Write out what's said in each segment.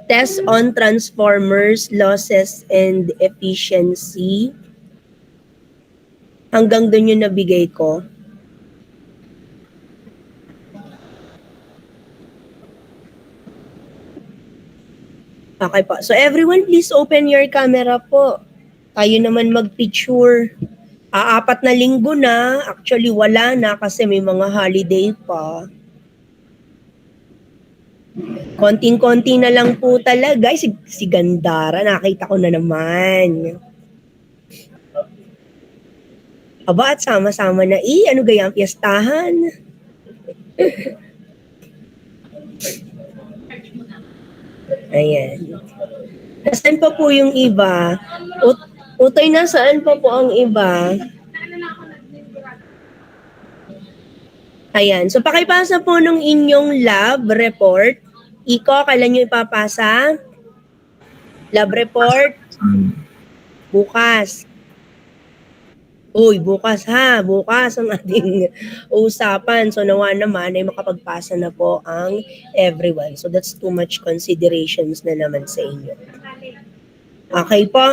Test on transformers, losses, and efficiency. Hanggang dun yung nabigay ko. Okay po. So everyone, please open your camera po. Tayo naman mag-picture. Apat na linggo na. Actually, wala na kasi may mga holiday pa. Konting-konti na lang po talaga. Si Gandara, nakita ko na naman. Aba, at sama-sama na ano gayang piyestahan? Ayan. Nasaan pa po yung iba? Utoy, nasaan pa po ang iba? Ayan. So, pakipasa po nung inyong lab report. Iko, kailan nyo ipapasa? Lab report? Bukas. Uy, bukas ha. Bukas ang ating usapan. So, nawa naman ay makapagpasa na po ang everyone. So, that's too much considerations na naman sa inyo. Okay po?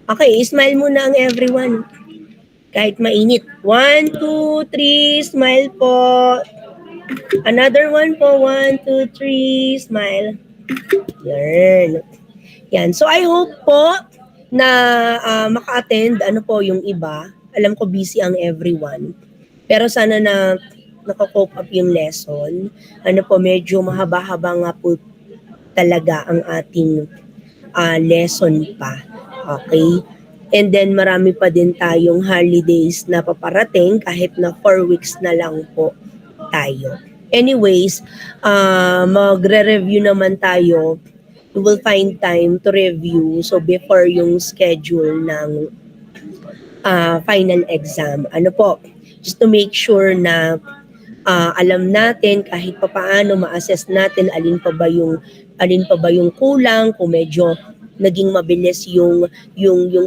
Okay, smile muna ang everyone. Kahit mainit. 1, 2, 3, smile po. Another one po. 1, 2, 3, smile. Yan. So, I hope po na maka-attend po yung iba. Alam ko busy ang everyone. Pero sana na naka-cope up yung lesson. Medyo mahaba-haba nga po talaga ang ating lesson pa. Okay? And then marami pa din tayong holidays na paparating kahit na 4 weeks na lang po tayo. Anyways, magre-review naman tayo. We will find time to review. So before yung schedule ng final exam. Just to make sure na alam natin kahit papaano ma-assess natin alin pa ba yung kulang, kung medyo naging mabilis yung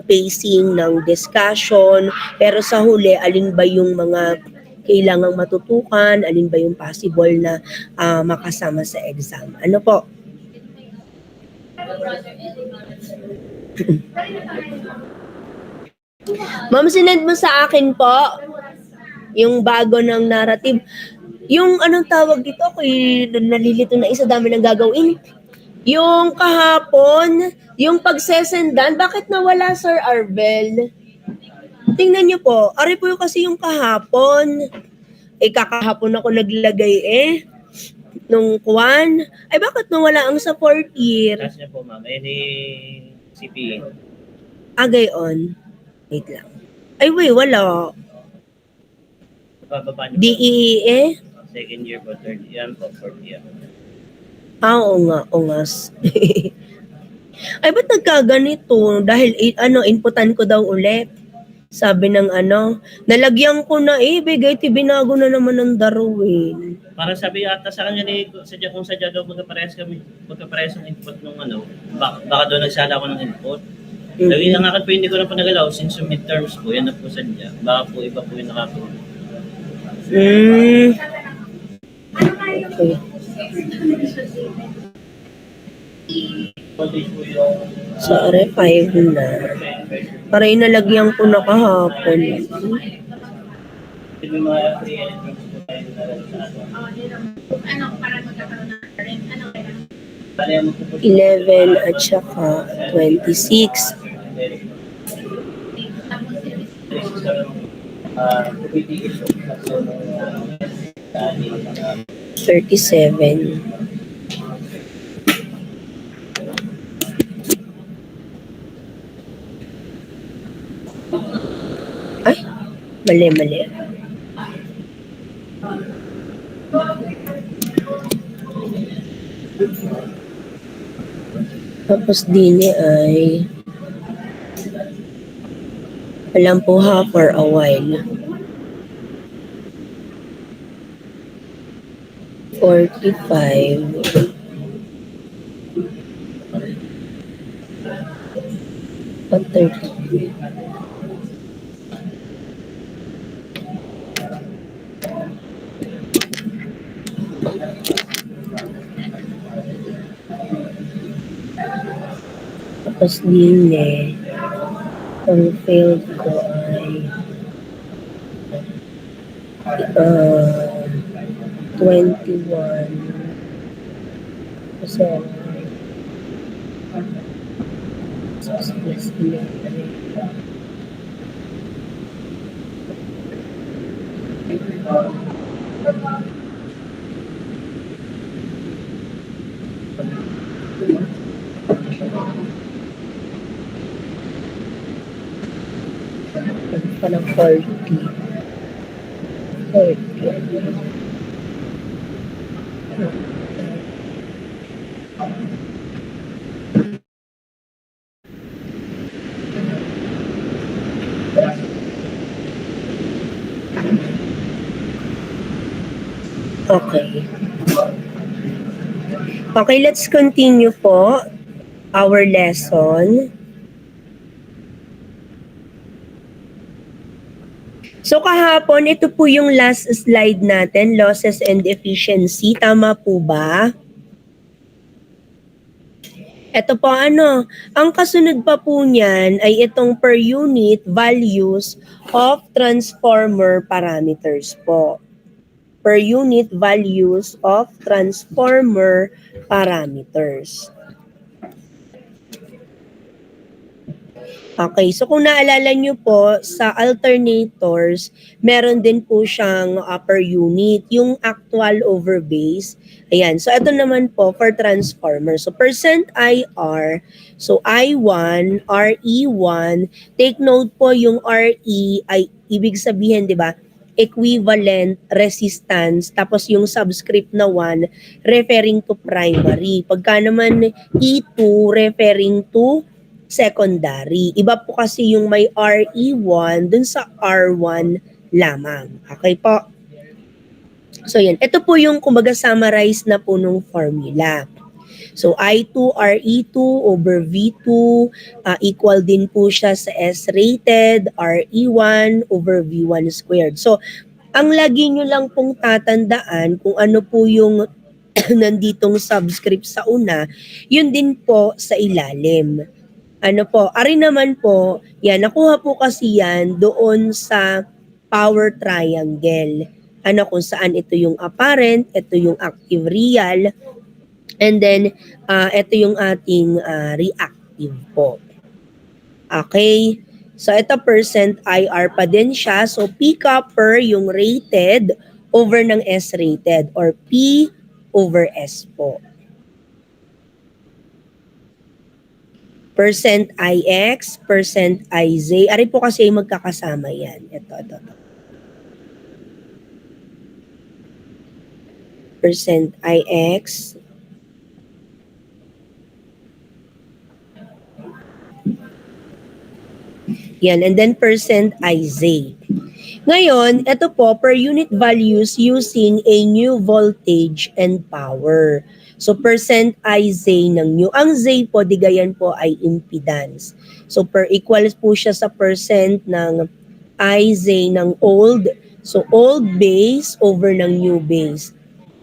pacing ng discussion, pero sa huli alin ba yung mga kailangang matutukan, alin ba yung possible na makasama sa exam. Ma'am, sinend mo sa akin po yung bago ng narrative. Yung anong tawag dito, nalilito na isa, dami ng gagawin. Yung kahapon, yung pagsesendan, bakit nawala, Sir Arbel? Tingnan niyo po, ari po kasi yung kahapon. Kakahapon ako naglagay nung kwan. Ay, bakit nawala ang sa 4th year? Taas niya po, ma'am. Ni CPA. Gayon. Wait lang. Ay, wala. Bababa niyo DEE? Second year po, third year po, fourth year. Oo nga. Ay, ba't nagkaganito? Dahil, inputan ko daw ulit. Sabi ng nalagyan ko na bigay, binago na naman ng Darwin. Para sabi ata sa kanya kung sadya daw magkaparehas ang input nung baka doon nagsala ako ng input. Sabi ang akin po hindi ko na po nagalaw since yung midterms po, yan na po sadya. Baka po iba po yung nakakuha. Okay. Sorry, 5 na. Para inalagyan ko na kahapon. Ano? 11 at saka 26. 37. Ay, mali. Tapos din ay alam po ha for a while. 45. At 30. Tapos din ang failed ko ay 21 kasi 6 plus 11. Parang 40. 40. Okay. Okay, let's continue po our lesson. So kahapon, ito po yung last slide natin, losses and efficiency. Tama po ba? Ito po ang kasunod pa po niyan ay itong per unit values of transformer parameters po. Per unit values of transformer parameters. Okay, so kung naalala nyo po, sa alternators, meron din po siyang per unit, yung actual over base. Ayan, so ito naman po for transformer. So percent IR, so I1, RE1, take note po yung RE ay ibig sabihin, di ba, equivalent resistance, tapos yung subscript na 1 referring to primary. Pagka naman E2 referring to secondary. Iba po kasi yung may RE1 dun sa R1 lamang. Okay po? So yan, ito po yung kumbaga summarize na po nung formula. So I2 RE2 over V2 equal din po siya sa S-rated RE1 over V1 squared. So ang lagi nyo lang pong tatandaan kung ano po yung nanditong subscript sa una, yun din po sa ilalim. Ari naman po, yan, nakuha po kasi yan doon sa power triangle. Kung saan ito yung apparent, ito yung active real, and then ito yung ating reactive po. Okay? So ito percent IR pa din siya. So P copper yung rated over ng S rated or P over S po. Percent IX, percent IZ. Ari po kasi magkakasama yan. Ito. Percent IX. Yan, and then percent IZ. Ngayon, ito po, per unit values using a new voltage and power. So, percent IZ ng new. Ang Z po, digayan po ay impedance. So, per equals po siya sa percent ng IZ ng old. So, old base over ng new base.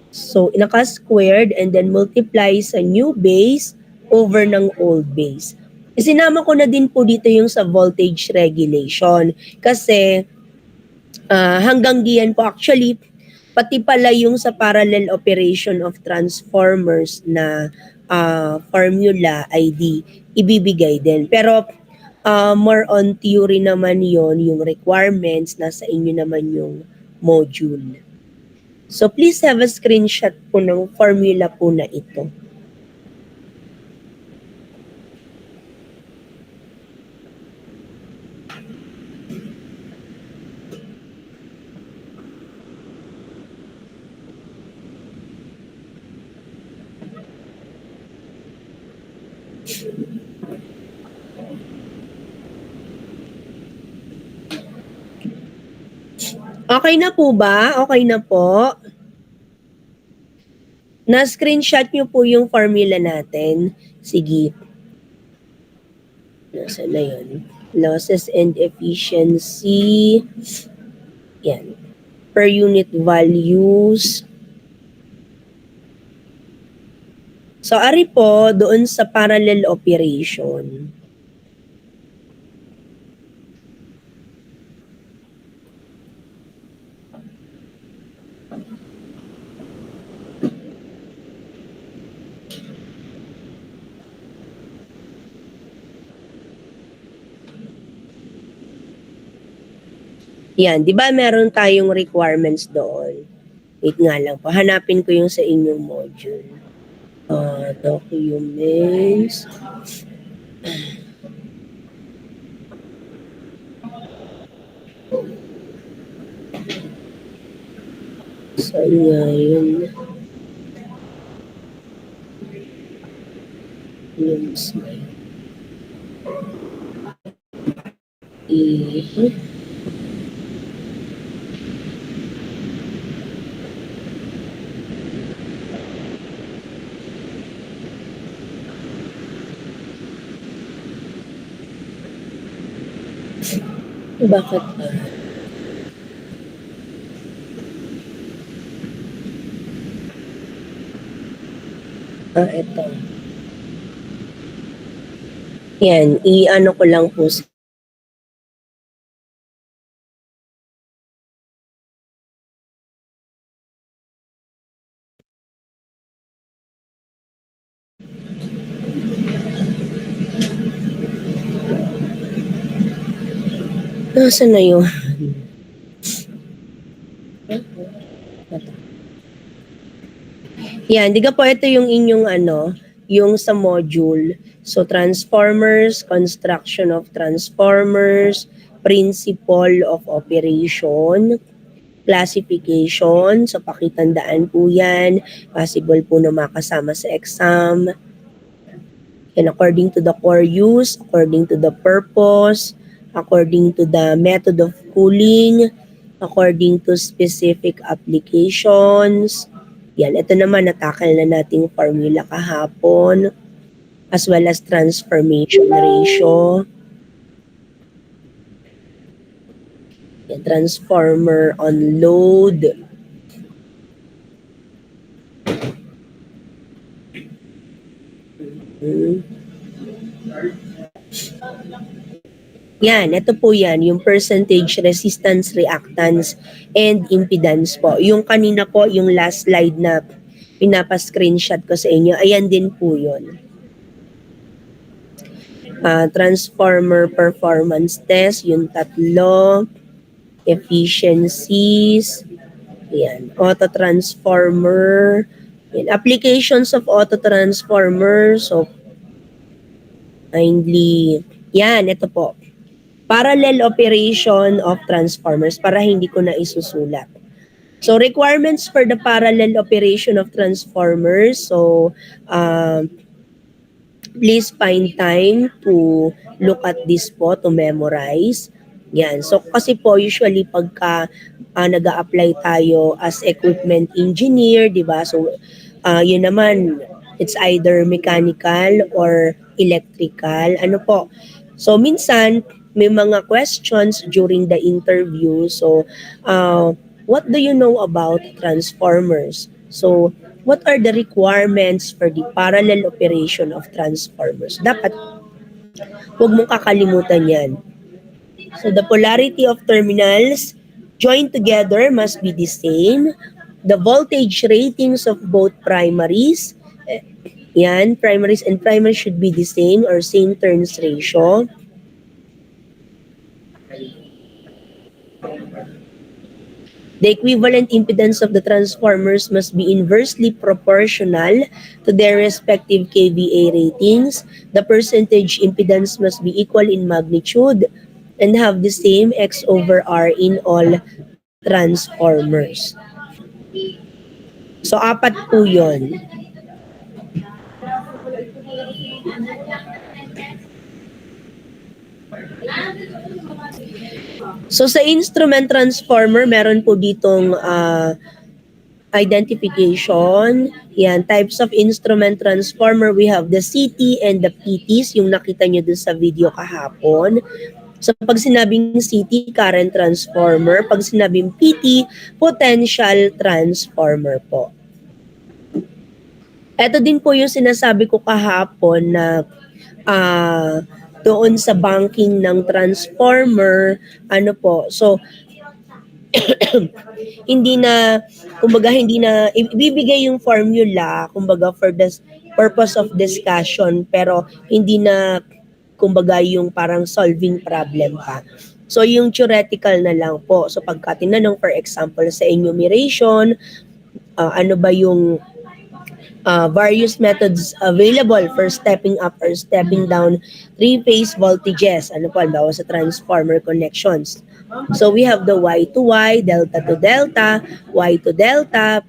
So, naka-squared and then multiply sa new base over ng old base. Isinama ko na din po dito yung sa voltage regulation. Kasi, hanggang diyan po actually, pati pala yung sa parallel operation of transformers na formula ay ibibigay din. Pero more on theory naman yon, yung requirements, nasa inyo naman yung module. So please have a screenshot po ng formula po na ito. Okay na po ba? Okay na po. Na-screenshot nyo po yung formula natin. Sige. Nasaan na yun? Losses and efficiency. Yan. Per unit values. So, ari po, doon sa parallel operation. Yan, di ba meron tayong requirements doon? Wait nga lang po, hanapin ko yung sa inyong module. Documents. Saan nga yun? Yung slide. Bakit ba? Ito. Yan, i-ano ko lang po. Nasaan na yun? Yan, di ka po ito yung inyong yung sa module. So, transformers, construction of transformers, principle of operation, classification. So, pakitandaan po yan. Possible po na makasama sa exam. And according to the core use, according to the purpose, according to the method of cooling, according to specific applications. Yan, ito naman natakal na nating formula kahapon, as well as transformation ratio. Yan, transformer on load. Yan, ito po yan, yung percentage, resistance, reactance, and impedance po. Yung kanina po, yung last slide na pinapa-screenshot ko sa inyo, ayan din po yun. Transformer performance test, yung tatlo, efficiencies, yan, auto-transformer, yan, applications of auto-transformer, so, kindly, yan, ito po. Parallel operation of transformers para hindi ko na isusulat. So, requirements for the parallel operation of transformers. So, please find time to look at this po, to memorize. Yan. So, kasi po, usually, pagka nag-a-apply tayo as equipment engineer, di ba? So, yun naman, it's either mechanical or electrical. Ano po? So, minsan, may mga questions during the interview. So, what do you know about transformers? So, what are the requirements for the parallel operation of transformers? Dapat, huwag mong kakalimutan yan. So, the polarity of terminals joined together must be the same. The voltage ratings of both primaries, yan, primaries and primaries should be the same or same turns ratio. The equivalent impedance of the transformers must be inversely proportional to their respective kVA ratings. The percentage impedance must be equal in magnitude and have the same X over R in all transformers. So, apat po yun. So, sa instrument transformer, meron po ditong identification. Yan, types of instrument transformer. We have the CT and the PTs, yung nakita nyo dun sa video kahapon. So, pag sinabing CT, current transformer. Pag sinabing PT, potential transformer po. Ito din po yung sinasabi ko kahapon na ah, doon sa banking ng transformer, ano po, so hindi na, kumbaga hindi na, ibibigay yung formula, kumbaga for the purpose of discussion, pero hindi na, kumbaga yung parang solving problem pa. So yung theoretical na lang po. So pagka tinanong for example sa enumeration, ano ba yung various methods available for stepping up or stepping down three-phase voltages. Ano po, halimbawa sa transformer connections. So we have the Y to Y, delta to delta, Y to delta,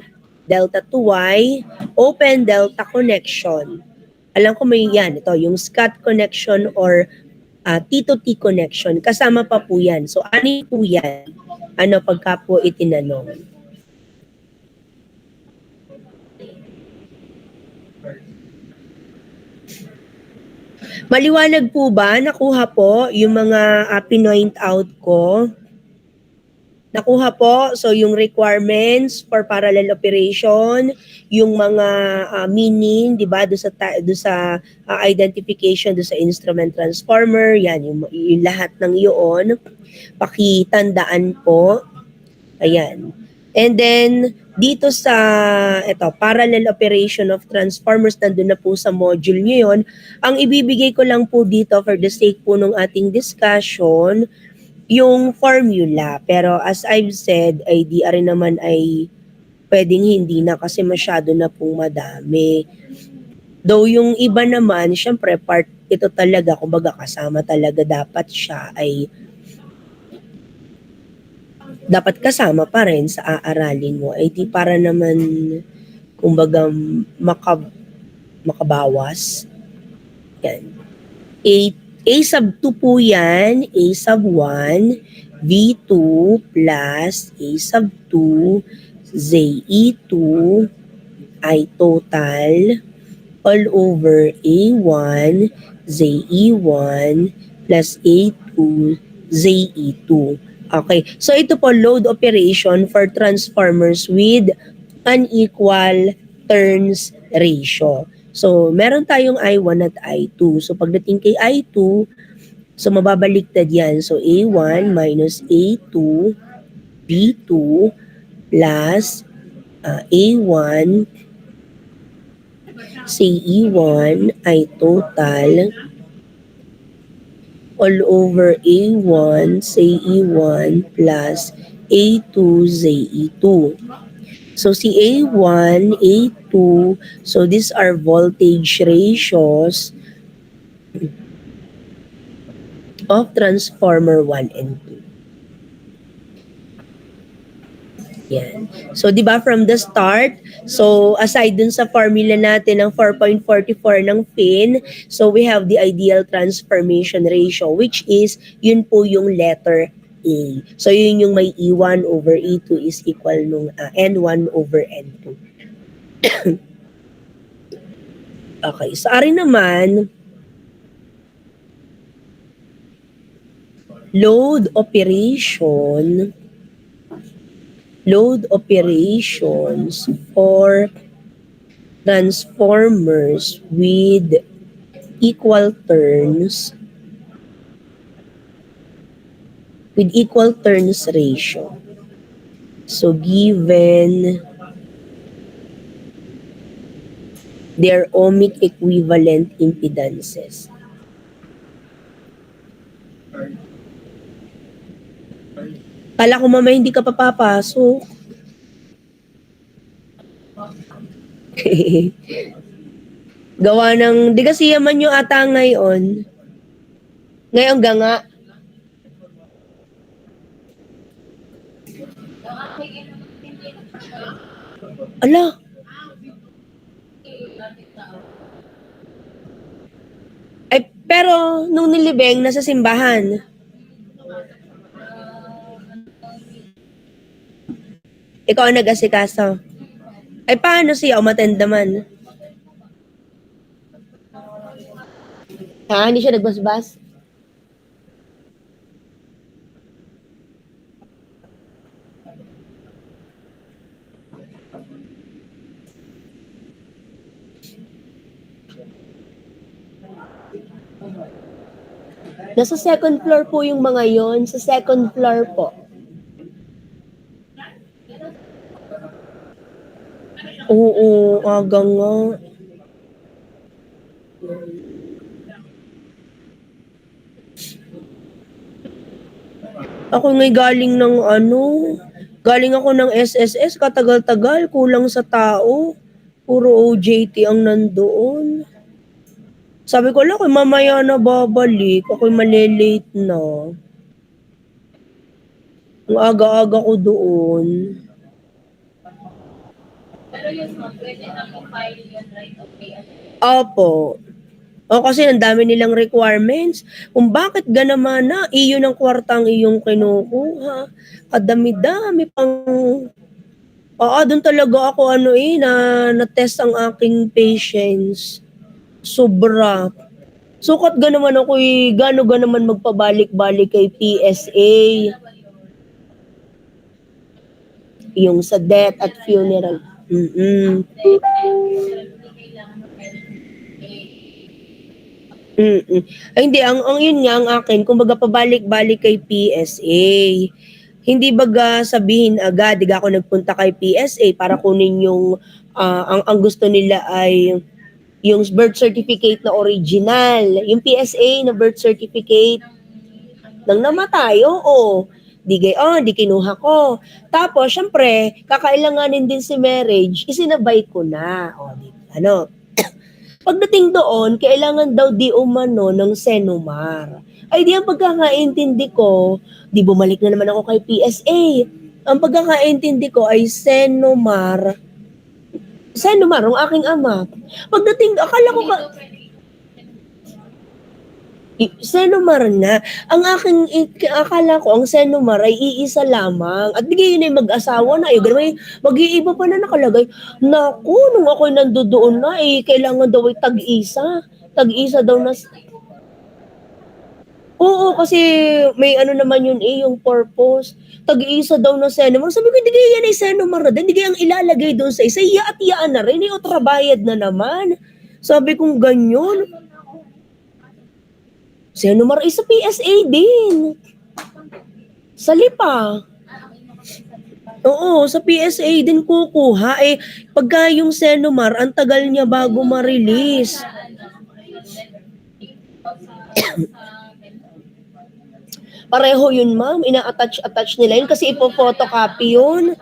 delta to Y, open delta connection. Alam ko may yan, ito, yung SCOT connection or T to T connection. Kasama pa po yan. So, ano po yan? Ano, pagka po itinanong. Maliwanag po ba? Nakuha po yung mga pinoint out ko? Nakuha po. So, yung requirements for parallel operation, yung mga meaning, di ba, do sa identification, do sa instrument transformer, yan, yung lahat ng iyon. Pakitandaan po. Ayan. And then, dito sa parallel operation of transformers, nandun na po sa module nyo yun. Ang ibibigay ko lang po dito for the sake po ng ating discussion, yung formula. Pero as I've said, ay di rin naman ay pwedeng hindi na kasi masyado na pong madami. Though yung iba naman, syempre part ito talaga, kumbaga kasama talaga dapat siya ay dapat kasama pa rin sa aaralin mo ay di para naman kumbaga makabawas. Yan. A sub 2 po yan, A sub 1, V2 plus A sub 2, ZE2, I total, all over A1, ZE1, plus A2, ZE2. Okay, so ito po load operation for transformers with unequal turns ratio. So, meron tayong I1 at I2. So, pagdating kay I2, so mababaliktad yan. So, A1 minus A2, B2, plus A1, CE1, I total, all over A1, CE1, plus A2, ZE2. So, si A1, A2, so these are voltage ratios of transformer 1 and 2. Yan. So, di ba from the start, so aside dun sa formula natin ng 4.44 ng FIN, so we have the ideal transformation ratio, which is, yun po yung letter A. So, yun yung may E1 over E2 is equal nung N1 over N2. Okay, so arin naman, load operations for transformers with equal turns ratio. So given their ohmic equivalent impedances. Kala ko mamaya hindi ka papapasok. Gawa ng, di kasi yaman yung ata ngayon. Ngayon nga. Ala. Ay, pero nung nilibeng, nasa simbahan. Ikaw ang nag-asikaso. Ay, paano siya umattend naman? Ha? Hindi siya nagbasbas? Nasa second floor po yung mga yon, sa second floor po. Oo, aga nga. Ako nga'y galing ako ng SSS, katagal-tagal, kulang sa tao. Puro OJT ang nandoon. Sabi ko, "Hala, mamaya na babalik, ako'y male-late na." Ang aga-aga ko doon. Pero yun ma'am, pwede na file yun right away. Opo. O kasi ang dami nilang requirements. Kung bakit ganaman na, iyon ang kwartang iyong kinukuha. Kadami-dami pang... Oo, doon talaga ako na-test ang aking patience. Sobra. Sukat ganaman gano ganaman magpabalik-balik kay PSA. Yung sa death at funeral. Ay, hindi, ang yun nga, ang akin, kumbaga pabalik-balik kay PSA. Hindi baga sabihin agad, di ako nagpunta kay PSA para kunin yung, ang gusto nila ay yung birth certificate na original. Yung PSA na birth certificate ng namatay, oo. Di kinuha ko. Tapos, syempre, kakailanganin din si marriage, isinabay ko na. O, pagdating doon, kailangan daw di umano ng Senomar. Ay di ang pagkakaintindi ko, di bumalik na naman ako kay PSA. Ang pagkakaintindi ko ay Senomar, ang aking ama. Pagdating, akala ko Senomar nga. Akala ko, ang Senomar ay iisa lamang. At di yun ay mag-asawa na. Mag-iiba pa na nakalagay. Naku, nung ako'y nandoon na, kailangan daw ay tag-isa. Tag-isa daw na... Oo, kasi may naman yun yung purpose. Tag-isa daw na Senomar. Sabi ko, hindi kaya yan ay Senomar na din. Hindi kaya ang ilalagay doon sa isa. Iya-at-iyaan na rin. Trabayad na naman. Sabi kong ganyan. Senomar ay sa PSA din. Sa Lipa. Oo, sa PSA din kukuha. Pagka yung Senomar, ang tagal niya bago ma-release. Pareho yun, ma'am. Ina-attach nila yun kasi ipo-photocopy yun.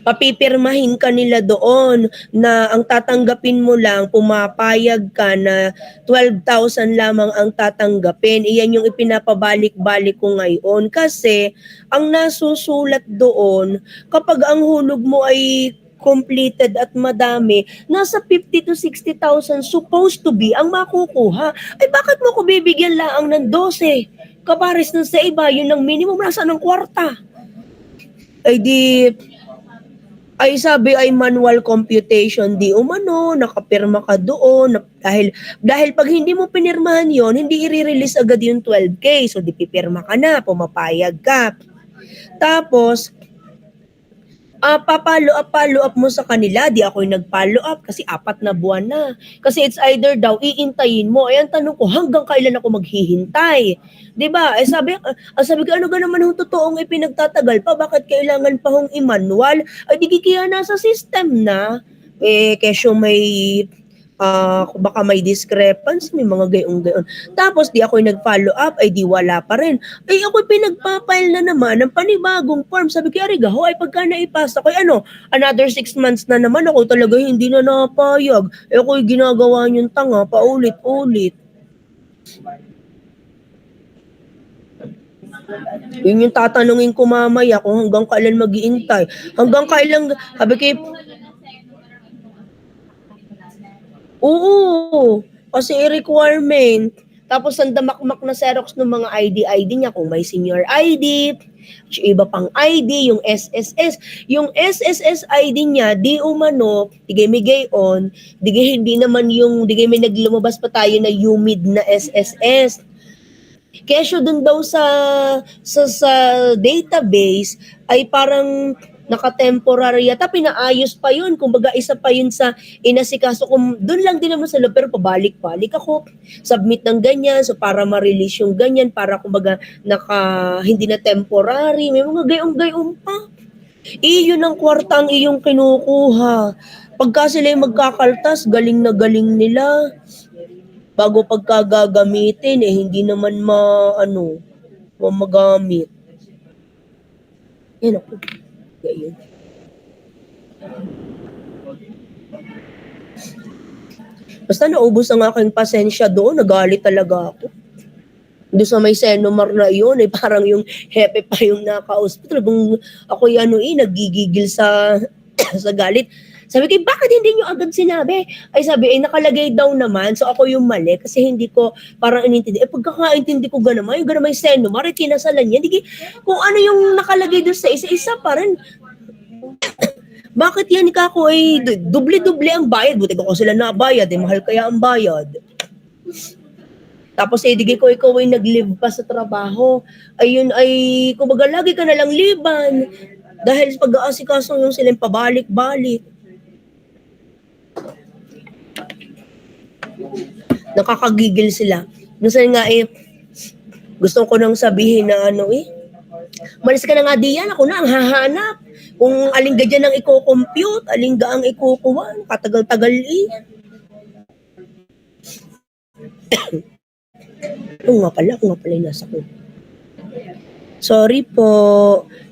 Papipirmahin ka nila doon na ang tatanggapin mo lang, pumapayag ka na 12,000 lamang ang tatanggapin. Iyan yung ipinapabalik-balik ko ngayon kasi ang nasusulat doon, kapag ang hulog mo ay completed at madami, nasa 50 to 60,000 supposed to be ang makukuha. Ay bakit mo ko bibigyan laang ng 12? Kapares na sa iba, yun ang minimum, nasa ng kwarta. Ay sabi ay manual computation, di umano, nakapirma ka doon, dahil pag hindi mo pinirmahan yon, hindi i-release agad yung 12K, so di pipirma ka na, pumapayag ka. Tapos, follow up mo sa kanila, di ako yung nag-follow up kasi 4 na buwan na. Kasi it's either daw, iintayin mo. Ay, ang tanong ko, hanggang kailan ako maghihintay? Diba? Sabi ko, ano ga naman yung totoong ipinagtatagal pa? Bakit kailangan pa hong i-manual? Ay, di kaya nasa system na. Kesyo may baka may discrepancy, may mga gayon. Tapos di ako nag-follow up, ay di wala pa rin. Ay ako pinagpapile na naman ng panibagong form. Sabi ko, Arigaho, ay pagka naipasa ko, another 6 months na naman ako talaga hindi na napayag. Ako'y ginagawa niyong tanga, paulit-ulit. Yun yung tatanungin ko mamaya kung hanggang kailan mag-iintay. Hanggang kailan, sabi ko, oo, kasi requirement. Tapos ang damakmak na Xerox ng mga ID niya, kung may senior ID, iba pang ID, yung SSS. Yung SSS ID niya, di umano, digay on, hindi naman digay may naglumabas pa tayo na humid na SSS. Kesyo dun daw sa database ay parang naka-temporary yata, pinaayos pa yun. Kumbaga, isa pa yun sa inasikaso ko. Doon lang din naman sa loob, pero pabalik-balik ako. Submit ng ganyan, so para ma-release yung ganyan, para kumbaga, hindi na temporary. May mga gayong-gayong pa. Yun ang kwartang iyong kinukuha. Pagka sila yung magkakaltas, galing na galing nila. Bago pagkagagamitin, hindi naman magamit. Yan ako. Ganyan. Basta naubos ang aking pasensya doon, nagalit talaga ako. Doon sa may Senomar na yun, parang yung hepe pa yung nakausap. Talagang ako nagigigil sa sa galit. Sabi ko, bakit hindi nyo agad sinabi? Ay sabi, nakalagay daw naman, so ako yung mali kasi hindi ko parang inintindi. Pagkakaintindi ko yung ganamay Senomar, kinasalan niya. Kung ano yung nakalagay doon sa isa-isa pa rin. Bakit yan kako doble-doble ang bayad? Buti ko sila nabayad, mahal kaya ang bayad. Tapos digay ko ikaw ay nag-live pa sa trabaho. Ayun kumbaga lagi ka na lang liban. Dahil pag-aasikaso yung silang pabalik-balik. Nakakagigil sila. Minsan nga gusto ko nang sabihin na malis ka na nga diyan, ako na ang hahanap. Kung aling ga dyan ang i-compute, aling ga ang ikukuha, katagal-tagal Ako nga pala yung nasa ko. Sorry po.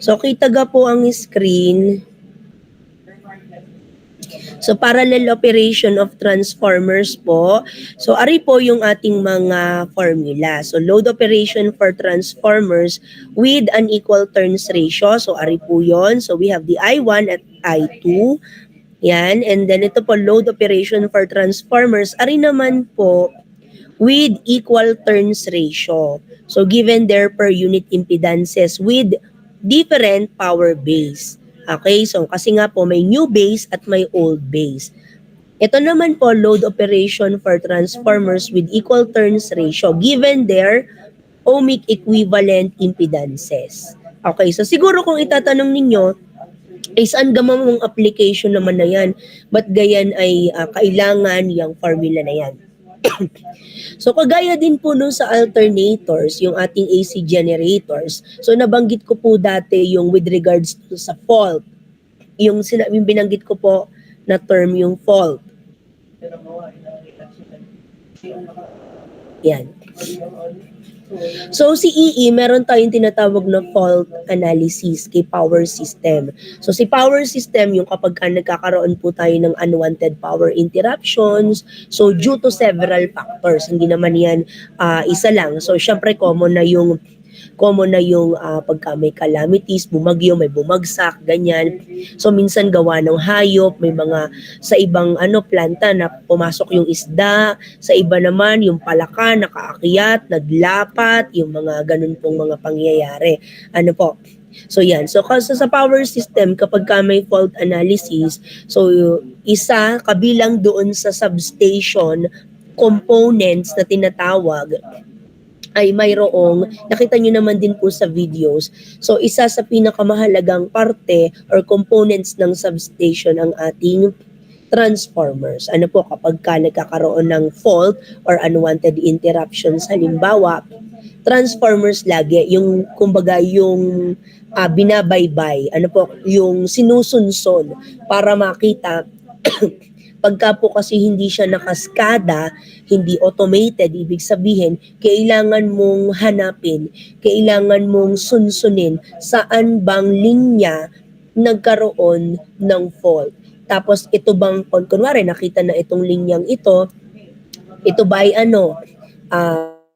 So, kita ga po ang screen. So, parallel operation of transformers po. So, ari po yung ating mga formula. So, load operation for transformers with an equal turns ratio. So, ari po yon. So, we have the I1 at I2. Yan. And then, ito po, load operation for transformers. Ari naman po with equal turns ratio. So, given their per unit impedances with different power base. Okay, so kasi nga po may new base at may old base. Ito naman po, load operation for transformers with equal turns ratio given their ohmic equivalent impedances. Okay, so siguro kung itatanong ninyo, saan gamang application naman na yan? Ba't gayan ay kailangan yung formula na yan? So, kagaya din po nun sa alternators, yung ating AC generators. So, nabanggit ko po dati yung with regards to sa fault. Yung binanggit ko po na term yung fault. Yan. So, si EE, meron tayong tinatawag na fault analysis kay power system. So, si power system, yung kapag nagkakaroon po tayo ng unwanted power interruptions, so due to several factors, hindi naman yan isa lang. So, syempre, common na yung pagka may calamities, bumagyo, may bumagsak, ganyan. So, minsan gawa ng hayop, may mga sa ibang planta na pumasok yung isda, sa iba naman yung palaka, nakaakyat, naglapat, yung mga ganun pong mga pangyayari. So, yan. So, kasi sa power system, kapag may fault analysis, so, isa, kabilang doon sa substation components na tinatawag, ay mayroong, nakita nyo naman din po sa videos. So, isa sa pinakamahalagang parte or components ng substation ang ating transformers. Kapag nagkakaroon ng fault or unwanted interruptions, halimbawa, transformers lagi, yung kumbaga yung binabaybay, yung sinusunson para makita pagka po kasi hindi siya nakaskada, hindi automated, ibig sabihin, kailangan mong hanapin, kailangan mong sunsunin saan bang linya nagkaroon ng fault. Tapos ito bang, kunwari nakita na itong linyang ito ba ay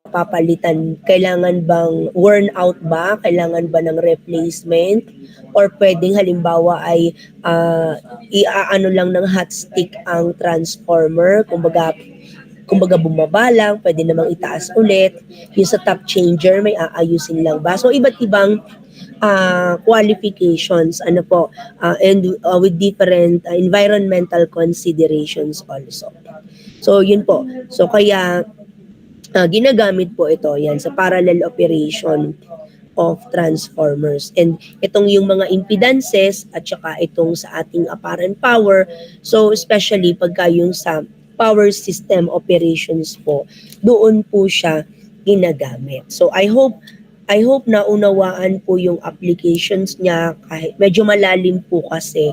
papalitan, kailangan bang worn out ba, kailangan ba ng replacement, or pwedeng halimbawa ay iaano lang ng hot stick ang transformer, kumbaga bumaba lang, pwede namang itaas ulit, yung sa top changer may aayusin lang ba. So iba't ibang qualifications and with different environmental considerations also. So yun po. So kaya ginagamit po ito yan sa parallel operation of transformers. And itong yung mga impedances at saka itong sa ating apparent power, so especially pagka yung sa power system operations po, doon po siya ginagamit. So I hope na unawaan po yung applications niya, kahit medyo malalim po kasi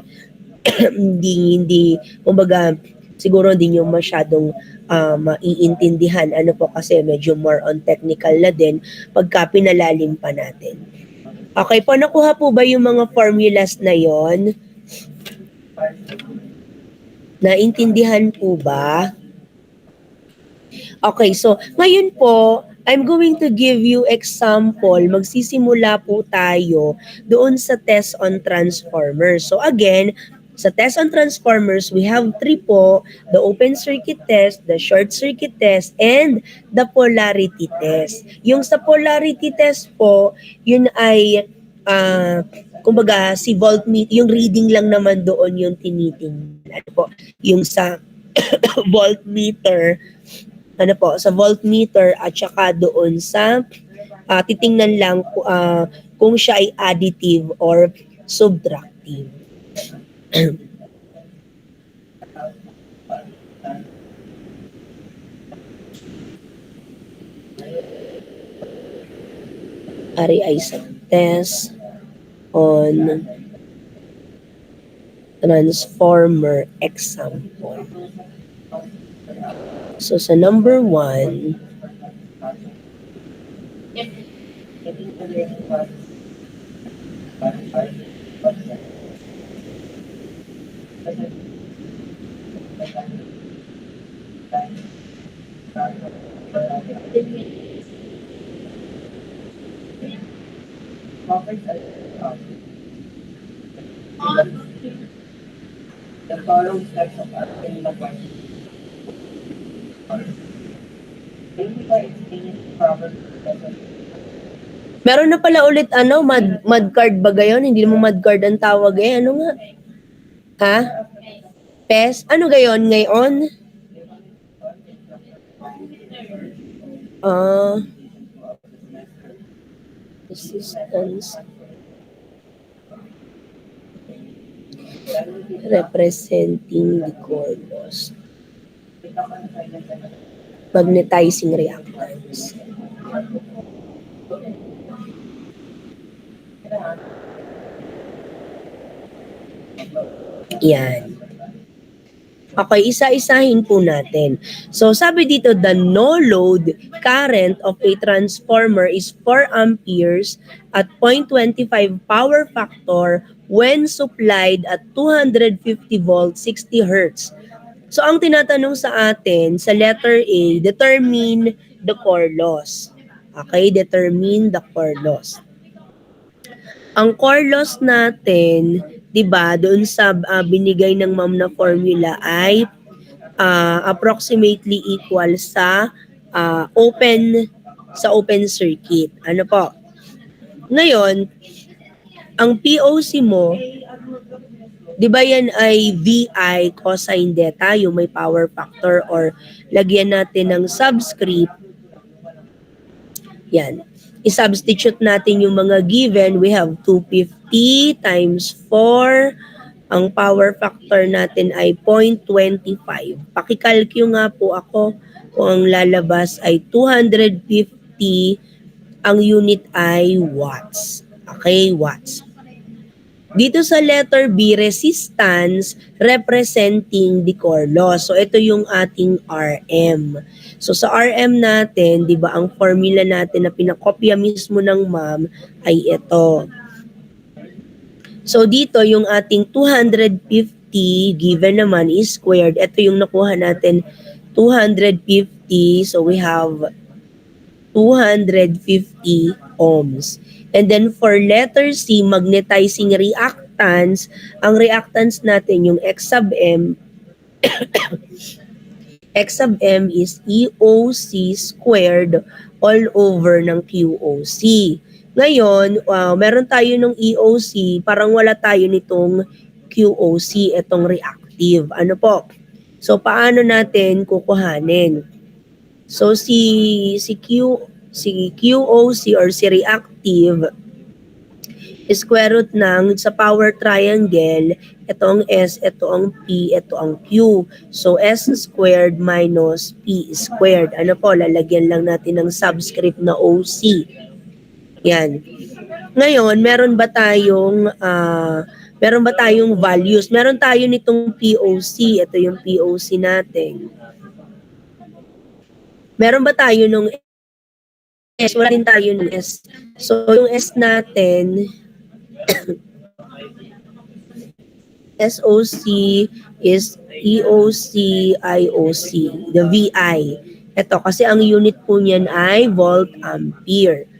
hindi kumbaga siguro hindi niyo masyadong maiintindihan ano po kasi medyo more on technical na din pagka pinalalim pa natin. Okay po, nakuha po ba yung mga formulas na yon? Naintindihan po ba? Okay, so ngayon po, I'm going to give you example. Magsisimula po tayo doon sa test on transformers. So again, sa test on transformers, we have 3 po: the open circuit test, the short circuit test, and the polarity test. Yung sa polarity test po, yun ay kumbaga si voltmeter, yung reading lang naman doon yung tinitingnan po. Yung sa voltmeter, sa voltmeter at saka doon sa titingnan lang kung siya ay additive or subtractive. Ari ay sa test on transformer example. So sa number 1, meron na pala ulit mud card ba gayon? Hindi mo mud card ang tawag ano nga? Ha? PES? Ano gayon ngayon? Resistance representing the core loss. Magnetizing reactance. Yan. Okay, isa-isahin po natin. So, sabi dito, the no-load current of a transformer is 4 amperes at 0.25 power factor when supplied at 250 volts, 60 hertz. So, ang tinatanong sa atin, sa letter A, determine the core loss. Okay, determine the core loss. Ang core loss natin, 'di ba, doon sa binigay ng ma'am na formula ay approximately equal sa open circuit. Ano po? Ngayon, ang POC mo, 'di ba yan ay VI cosine theta, yung may power factor, or lagyan natin ng subscript. Yan. I-substitute natin yung mga given. We have 250 times 4. Ang power factor natin ay 0.25. Pakikalkyo nga po ako kung ang lalabas ay 250. Ang unit ay watts. Okay, watts. Dito sa letter B, resistance representing the core loss. So ito yung ating RM. So sa RM natin, 'di ba, ang formula natin na pinakopya mismo ng ma'am ay ito. So dito yung ating 250 given naman is squared. Ito yung nakuha natin, 250. So we have 250 ohms. And then for letter C, magnetizing reactance, ang reactance natin yung X sub M, X sub M is EOC squared all over ng QOC. Ngayon, meron tayo ng EOC, parang wala tayo nitong QOC, itong reactive. Ano po? So, paano natin kukuhanin? So, si si QOC or si reactive, square root ng sa power triangle, ito ang S, ito ang P, ito ang Q. So, S squared minus P squared. Ano po, lalagyan lang natin ng subscript na OC. Yan. Ngayon, meron ba tayong values? Meron tayo nitong POC. Ito yung POC natin. Meron ba tayo nung S? Wala din tayo ng S. So, yung S natin, SOC is EOC, IOC, the VI. Ito, kasi ang unit po niyan ay volt ampere.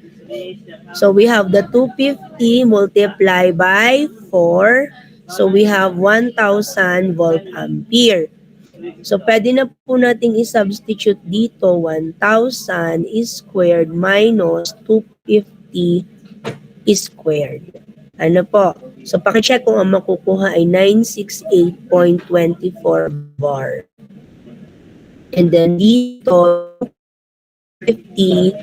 So, we have the 250 multiplied by 4. So, we have 1,000 volt ampere. So, pwede na po nating i-substitute dito 1,000 squared minus 250 squared. Ano po? So, pakicheck kung ang makukuha ay 968.24 bar. And then dito, 50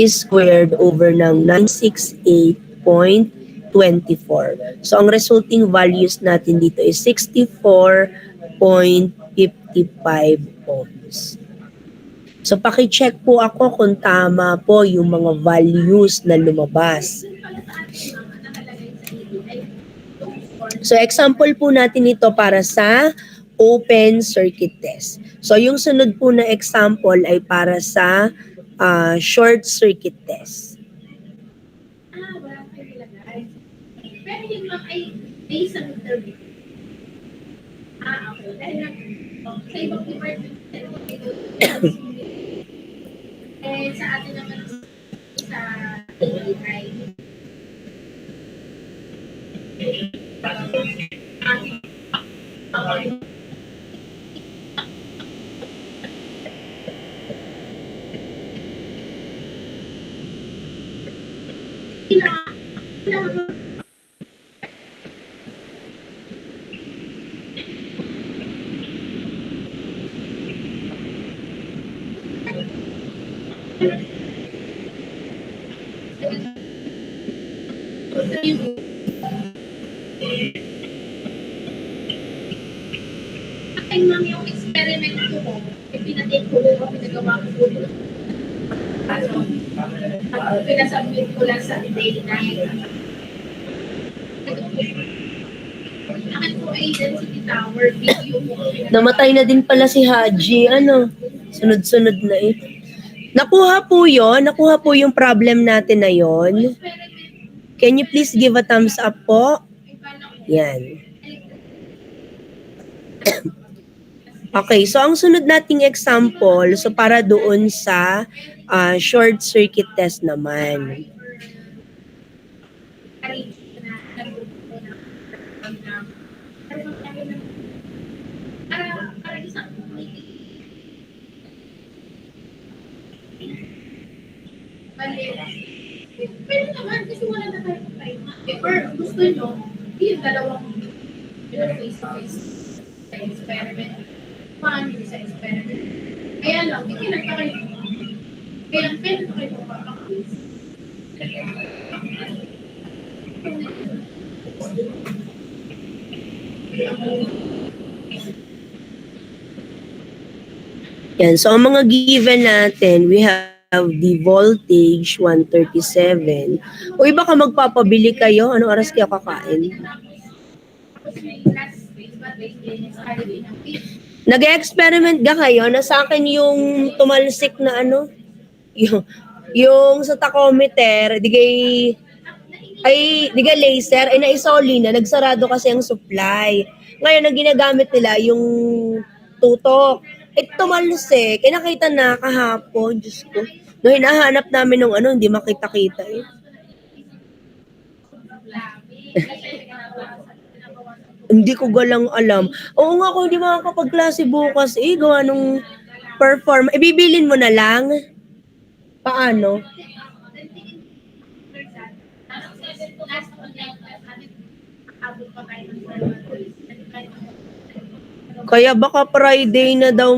squared over ng 968.24. So, ang resulting values natin dito is 64.55 ohms. So, pakicheck po ako kung tama po yung mga values na lumabas. So, example po natin ito para sa open circuit test. So, yung sunod po na example ay para sa short circuit test. Wala kayo ilagay. Pero yun lang ay based on interview. Okay. Dahil sa ibang department, sa atin naman sa AI. Ay, ma'am, yung experiment ko, pinatake ko, pinagawa ko po. Pinasubmit ko lang sa day 9. Akin po ay density tower, video po. Namatay na din pala si Haji. Sunod-sunod na eh. Nakuha po yung problem natin na yon. Can you please give a thumbs up po? Yan. Okay, so ang sunod nating example, so para doon sa short circuit test naman. Pero naman, kasi wala na tayo time. Or gusto nyo, yung dalawang face-to-face sa experiment. Paano sa experiment? Kaya lang, hindi nagkakalit mo. Kaya pwede na kayo mag-practice. Yan, so ang mga given natin, we have the voltage 137. O iba ka magpapabili kayo, anong oras kayo kakain? Nag-experiment ka kayo na sa akin yung tumalsik na yung sa tachometer, digay laser, ay naisoli na, nagsarado kasi ang supply. Ngayon, ang ginagamit nila, yung tutok. Tumalsik, nakita na kahapon, Diyos ko. No, hinahanap namin ng hindi makita-kita eh. Hindi ko galang alam. Oo nga, kung hindi makakapagklase bukas gawa nung perform. Bibilin mo na lang. Paano? Kaya baka Friday na daw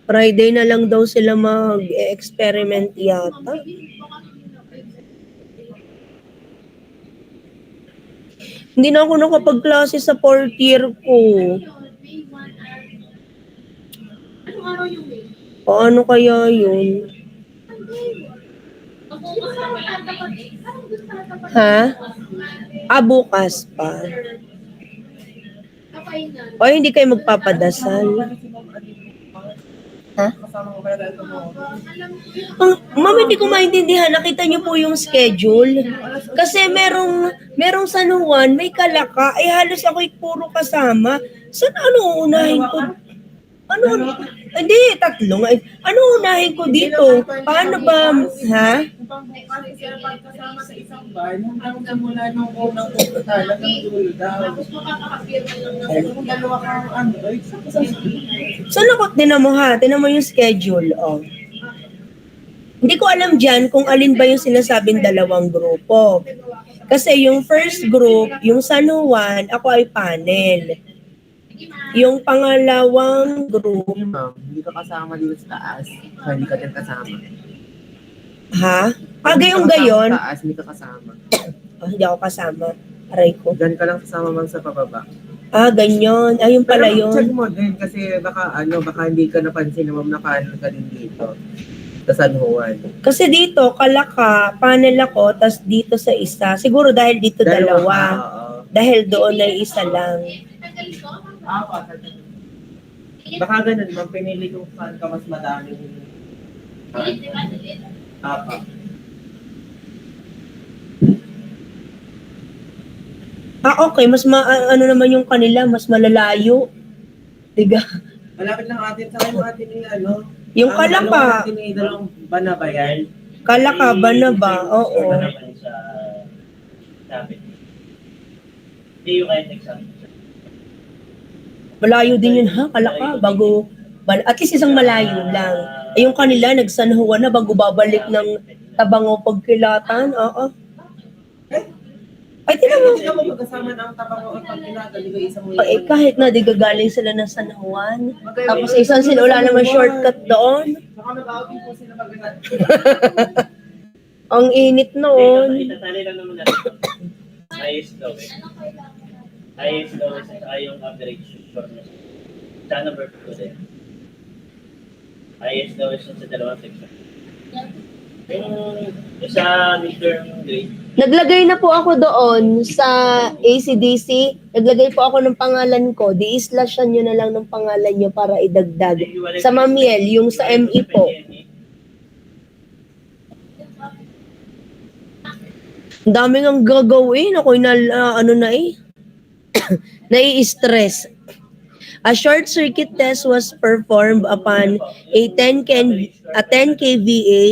Friday na lang daw sila mag-experiment yata. Hindi na ako nakapagklase sa 4th year ko. Anong araw yung May? Paano kaya yun? Ha? Bukas pa. O hindi kayo magpapadasal? Ha? Ma'am, hindi ko maintindihan. Nakita niyo po yung schedule. Kasi merong San Juan, may Kalaka. Halos ako'y puro kasama. Saan unahin ko? Hindi, tatlo nga. Ano unahin ko dito? Paano ba? Ha? Kasama sa isang bar, hanggang simula nung unang pupunta, hanggang dulo daw. Kung dalawa kang Android, So, nakot din mo ha. Tinan mo yung schedule. Oh. Hindi ko alam dyan kung alin ba yung sinasabing dalawang grupo. Kasi yung first group, yung San Juan, ako ay panel. Yung pangalawang group, ma'am, hindi ka kasama dito sa taas. Hindi ka din kasama. ha? Gayong gayon. Sa taas, hindi ka kasama. Hindi ako kasama. Aray ko. Diyan ka lang kasama ma'am sa pababa. Ganyan. Ayun pala Pero check yun. mo din kasi baka hindi ka napansin na ma'am nakaano ka din dito. Sa San Juan. Kasi dito, Kalaka, panel ako, tas dito sa isa. Siguro dahil dito dalawa. Oo. Dahil doon ay isa lang. Baka ganun ma'am, pinili kung saan ka mas madaming apa. Okay. Ano naman yung kanila, mas malalayo. Diga. Malapit lang atin sa yung atin ni Yung Kalaka. Dalawang banabayan. Kalaka ba na ba? Oo. Sa sabi. Hindi yung kahit exam. Malayo din yun ha, Kalaka. At least isang malayo lang. Yung kanila, nag-San Juan na bago babalik ng Tabangaw Pagkilatan. Oo. Ay, tinan mo. Hindi ka magkasama ng Tabangaw at Pagkilatan, di ba isang Kahit na di gagaling sila ng San Juan. Tapos isang sila, wala naman shortcut doon. Baka mag-outing po sila mag-inat. Ang init noon. Itatali lang naman natin. Highest lowest. Highest lowest at saka yung average shortness. Sa number 2 din. Highest lowest sa dalawang section. Yung sa midterm grade, Naglagay na po ako doon sa ACDC. Naglagay po ako ng pangalan ko. Di-slashan nyo na lang ng pangalan nyo para idagdag. Sa Mamiel, yung sa ME po. Ang daming ang gagawin. Ako'y nai-stress. A short circuit test was performed upon a 10 kVA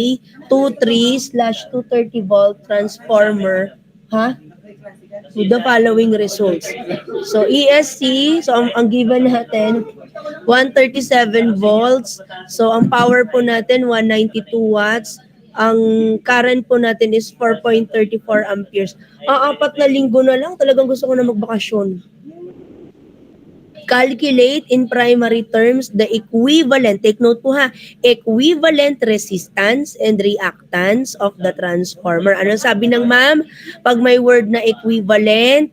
23/230 volt transformer with the following results. So ESC, so ang given natin 137 volts. So ang power po natin 192 watts. Ang current po natin is 4.34 amperes. 4 na linggo na lang, talagang gusto ko na magbakasyon. Calculate in primary terms the equivalent, take note po ha, equivalent resistance and reactance of the transformer. Ano sabi ng ma'am? Pag may word na equivalent,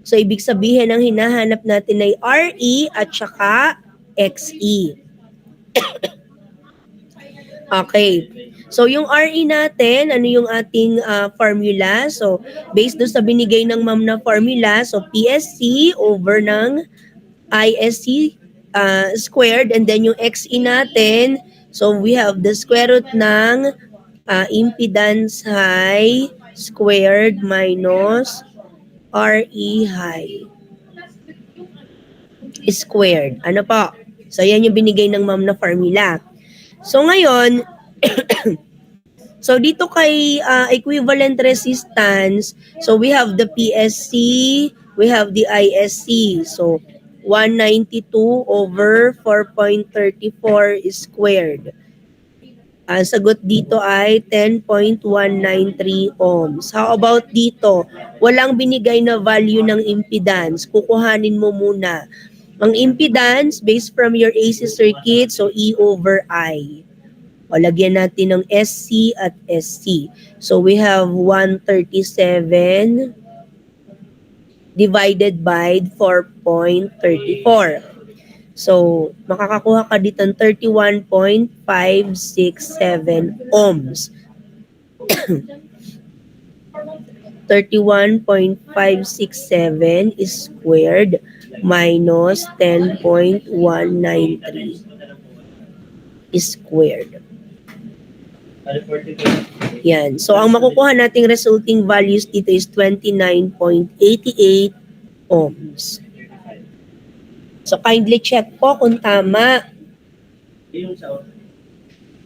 so ibig sabihin ang hinahanap natin ay RE at saka XE. Okay. So yung RE natin, ano yung ating formula? So based doon sa binigay ng ma'am na formula, so PSC over ng ISC squared, and then yung XE natin, so we have the square root ng impedance high squared minus RE high squared. Ano po? So yan yung binigay ng ma'am na formula. So ngayon, so dito kay equivalent resistance, so we have the PSC, we have the ISC. So 192 over 4.34 squared. Ang sagot dito ay 10.193 ohms. How about dito? Walang binigay na value ng impedance. Kukuhanin mo muna. Ang impedance based from your AC circuit, so E over I. O, lagyan natin ng SC at SC. So, we have 137 divided by 4.34. So, makakakuha ka dito ng 31.567 ohms. 31.567 is squared minus 10.193 is squared. Yan. So, ang makukuha nating resulting values dito is 29.88 ohms. So, kindly check po kung tama.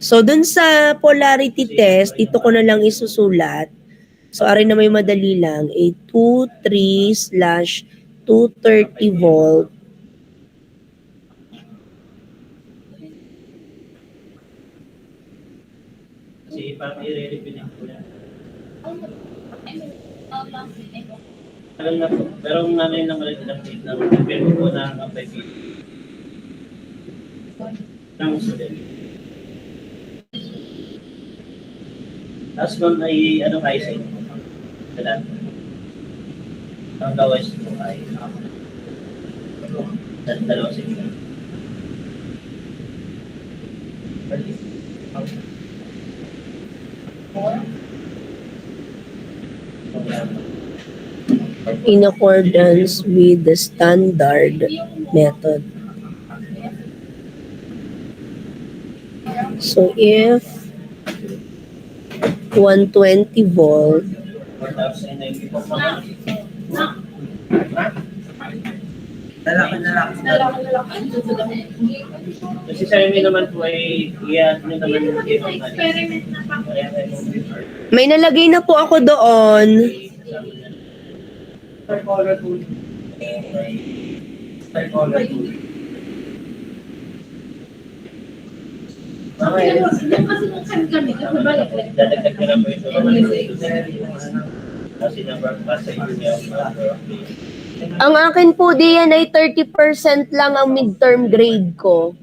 So, dun sa polarity test, dito ko na lang isusulat. So, ari na may madali lang, 23/230 volt. Kasi parang i-repeat ko yan. Alam na po. Pero ang nanay ng ulit ng date na pero po na ang 5 feet. Ng student. Tapos nun ay anong eyesight? Kailan? Ang gawin po ay dalawang signal. In accordance with the standard method. So, if 120 volt, 4,090 po. Kasi sa amin naman po ay iyan nyo naman yung Experiment na pa. may nalagay na po ako doon. Kasi nung kami, kasi balik. Dadagdag ko lang po ito. Kasi number pa sa inyo. Ang akin po diyan ay 30% lang ang midterm grade ko.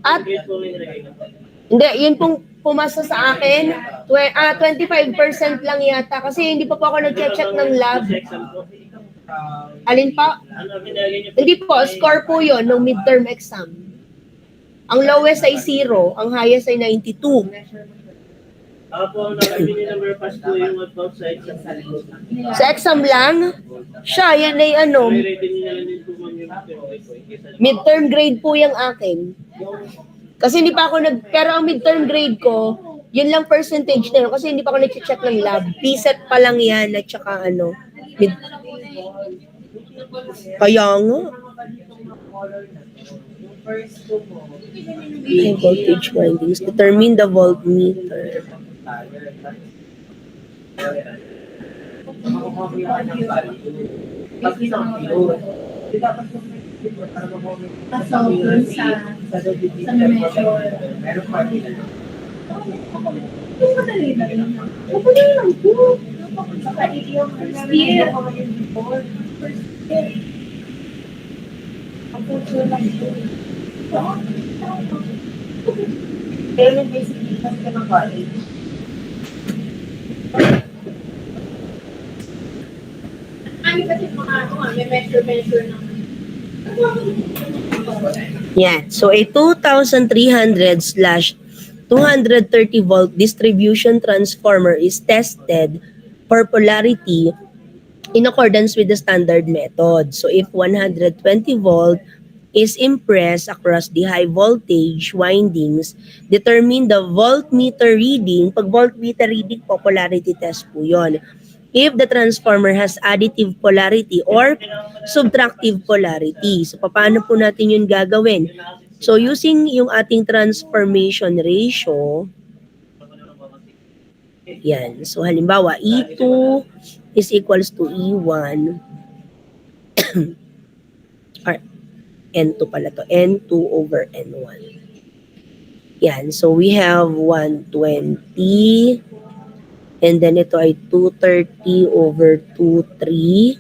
At hindi, yun pong pumasa sa akin, 25% lang yata kasi hindi pa po ako nag-check ng lab. Alin pa? Hindi po, score po yun ng midterm exam. Ang lowest ay 0, ang highest ay 92. Ako ang nakabili number pass po yung about sa exam. Sa exam lang, siya, yan ay ano, May rating nyo na lang din po midterm grade po yung akin. Kasi hindi pa ako pero ang midterm grade ko, yun lang percentage na yun kasi hindi pa ako nag-check ng lab. PSET pa lang yan at saka ano, kaya nga. High voltage windings. Determine the voltmeter. So, dun sa measure. Madali lang. Madali lang po. First year. Pero basically, kasi ka ng college. Ano kasi mga may measure ng Yan. So, a 2,300/230 volt distribution transformer is tested for polarity in accordance with the standard method. So, if 120 volt is impressed across the high voltage windings, determine the voltmeter reading. Pag voltmeter reading po, polarity test po yun. If the transformer has additive polarity or subtractive polarity. So, paano po natin yun gagawin? So, using yung ating transformation ratio, yan. So, halimbawa, E2 is equals to E1. or N2 pala to. N2 over N1. Yan. So, we have 120. And then ito ay 230 over 23.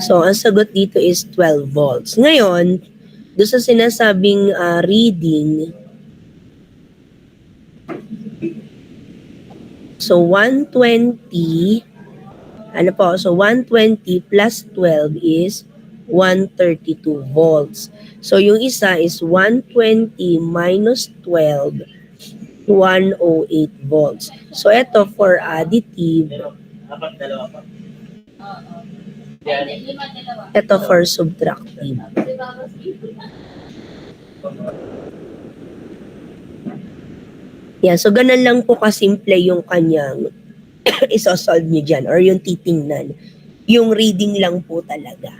So, ang sagot dito is 12 volts. Ngayon, doon sa sinasabing reading, so 120, ano po, so 120 plus 12 is 132 volts. So, yung isa is 120 minus 12, 108 volts. So, ito for additive, Pero, dapat dalawa pa. Oo. Yan. Ay, hindi, 5, 2. ito for subtractive. Di ba, mas Yan, so ganun lang po kasimple yung kanyang isosolve nyo dyan or yung titingnan. Yung reading lang po talaga.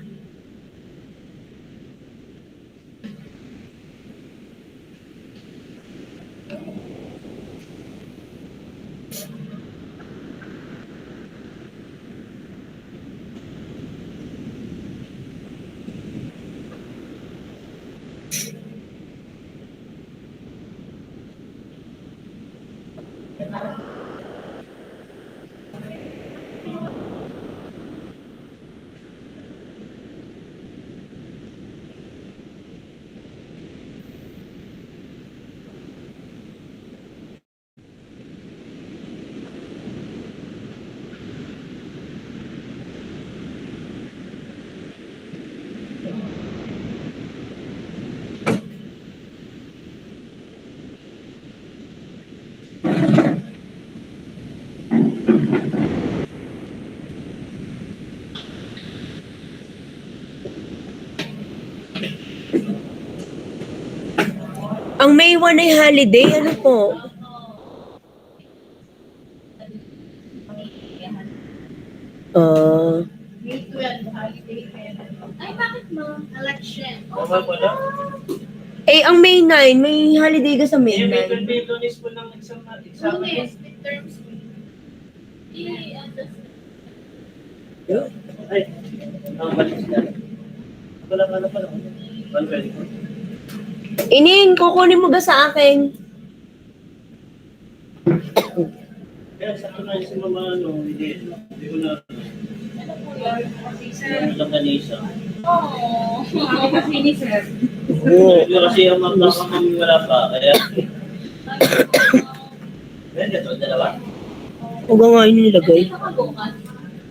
Ang May 1 ay holiday, ano po? May 12 holiday kaya ay, bakit mo? Election. Tama po na. Ang May 9, may holiday ka sa May May 9. 20 lunes po ng exam. Lunes, midterms. Ay, ang balik sila. Wala pala. 120. Ining, kukunin mo ba sa akin? Kaya sa akin na si mama, hindi ko na, Ano po yun? lang kanisa. Oo. Kasi ni sir. Oo. Kasi ang magkakamang wala pa, kaya, kaya ito, dalawa. Huwag nga yun nilagay. Nakabukas.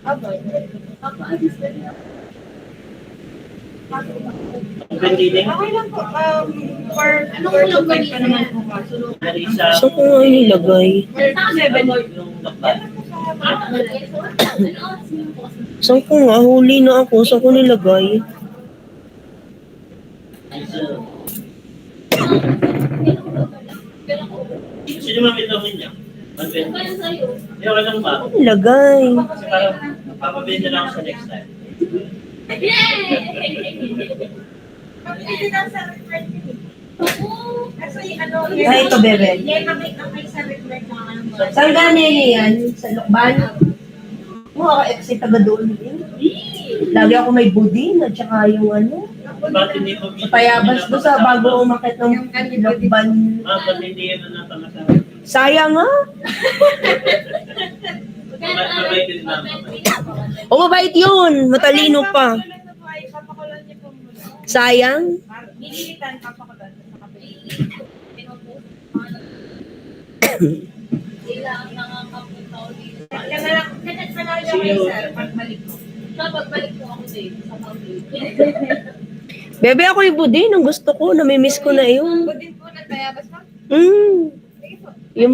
Abay. Papa-alis na niya. Ang pending, Okay lang po. For Anong ulang ba pa naman po kanisa, Saan ko nga yun nilagay? yung lakban. Saan ko nga? Huli na ako. Saan ko nilagay? Sino mamitamin niya? 120. Okay lang ba? Nilagay. Kasi parang, papabili na lang ako sa next time. Pag-ibig lang sa record yun. Kasi ano, Ay, ito, bebe. yan ang may sa record na ano. Saan galing yan? Sa Lokban? Mga ka-exit taga doon din. Lagi ako may budin at saka yung ano. Ba't hindi po? Sa Tayabas doon sa bago umakit ng Lokban. Ba't hindi yan na napangasawa? Sayang nga. Mabait din naman. O mabait yun. Matalino pa. Papakulan niyo po muna. Sayang. Nililitan, papakulan sa kapatid. Sila ang nakakaputaw dito. Kaya na lang, connect pa lang kay sir, pagbalik ko. Pagbalik ko ako dito sa Pawid. Bebe, ako yung budin. Ang gusto ko. Namimiss ko na yun. Budin po na tayabas pa. Sige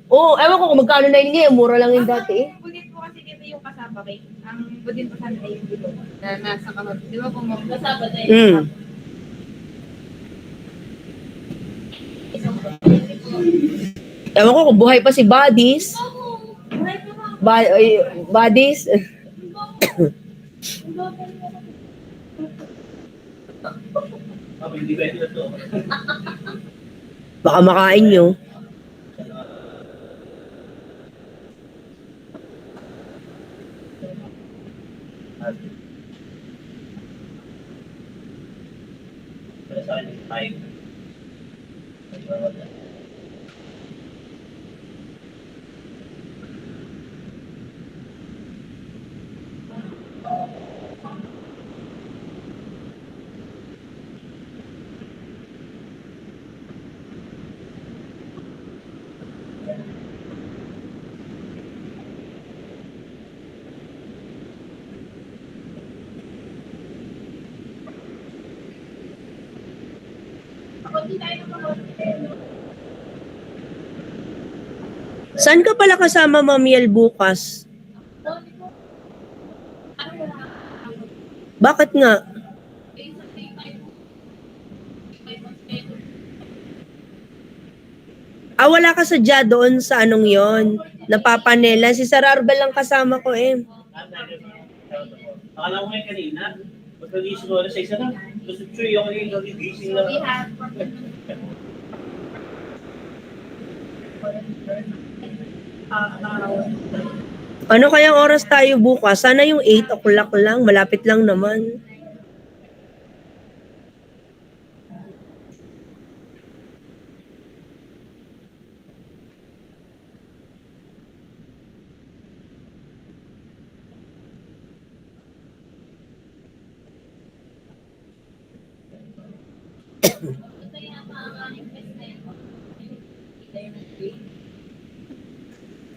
po. Ewan ko kung magkano na yun ngayon. Mura lang yung dati eh. Budin po kasi dito yung kasama kay. Ang budin po sana yung dito. Na nasa kamag. Di ba kung mag- Kasama tayo. Mm. Ewan ko kung buhay pa si Buddies. Buddies. Hindi ba ito to? Baka makain nyo. Para sa akin, 5. konti tayo ng konti. Saan ka pala kasama, Ma'am Yel, bukas? Bakit nga? Wala ka sadya doon sa anong yon. Napapanela. Si Sir Arbel lang kasama ko eh. Akala ko ngayon kanina, pagkagising ko alas 6 na, gusto ko yung nagigising So na. we have Ano kayang oras tayo bukas? Sana yung 8 o'clock lang. Malapit lang naman.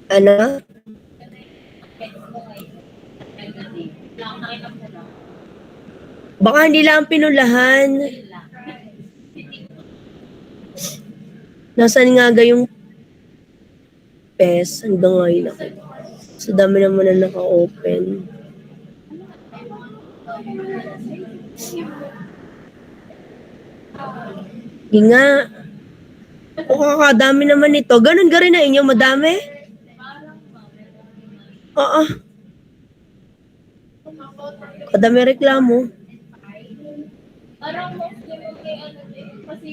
Ano? Baka hindi lang pinulahan. Nasaan nga yung PES? Hanggang ngayon ako. So dami naman na naka-open. Hindi nga. O kakadami naman ito. Ganun ka rin na inyo, madami? Oo. Kadami reklamo. parang mostly may ano din, kasi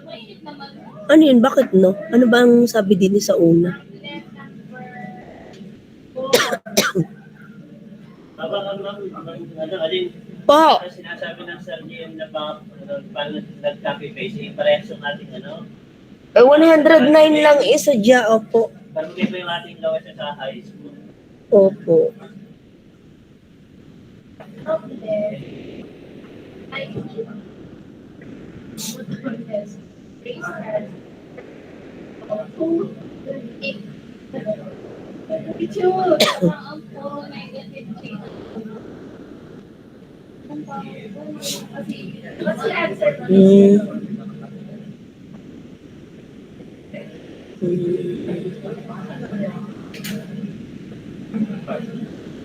mainit naman. Ano yun? Bakit no? Ano ba ang sabi din sa una? Baba ka ma'am, alin, Po! sinasabi ng Sir Gian na paano nag-copy paste, parehas yung ating ano, 109 lang isadya, opo. parang iba yung ating lawet sa high school. Opo.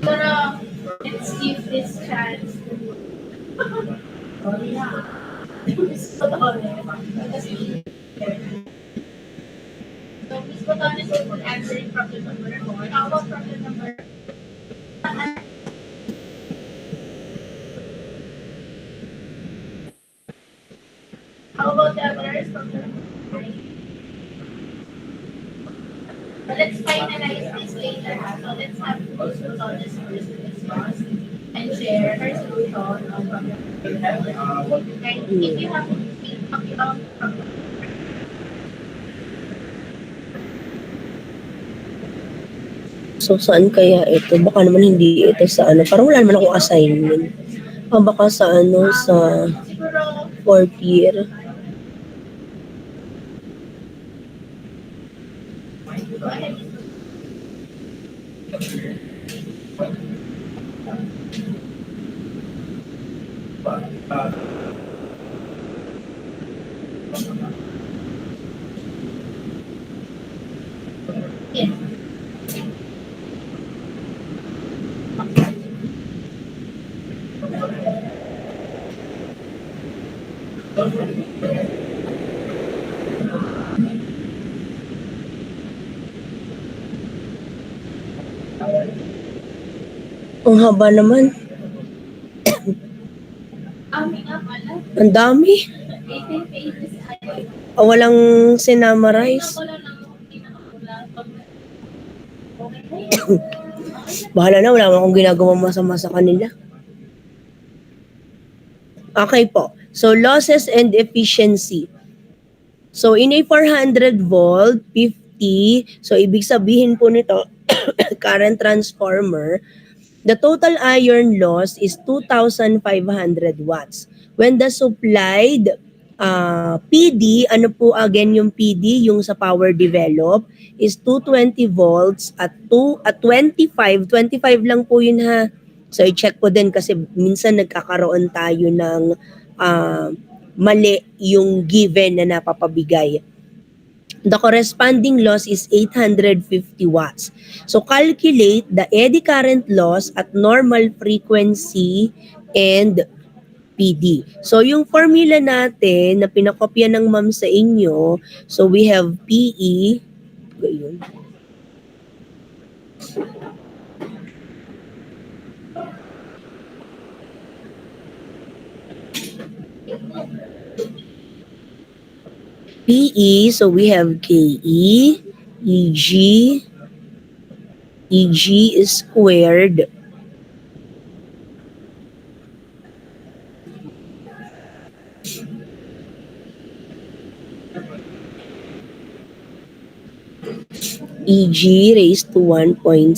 Pero, let's give this chance to So, Miss Botones will answer problem number 4. How about problem number How about the others? Problem number 5. So, let's finalize this later. So, let's have Miss Botones first to discuss and share her solution on problem number 5. And if you have feedback about problem So, saan kaya ito? Baka naman hindi ito sa ano. Parang wala naman akong assignment. Baka sa ano, sa siguro, 4th year. go ahead. Yes. Ang haba naman. Nga pala, Ang dami. 18 pages ay Walang sinamarize. ako lang ng pinakakula. Okay. Bahala na, wala akong ginagawang masama sa kanila. Okay po. So, losses and efficiency. So, in a 400 volt, 50, so ibig sabihin po nito, current transformer, the total iron loss is 2,500 watts. When the supplied PD, ano po again yung PD, yung sa power develop, is 220 volts at 25 lang po yun ha. So, i-check ko din kasi minsan nagkakaroon tayo ng mali yung given na napapabigay. The corresponding loss is 850 watts. So calculate the eddy current loss at normal frequency and PD. So yung formula natin na pinakopya ng ma'am sa inyo, so we have PE, yun. PE, so we have KE, EG is squared EG raised to 1.6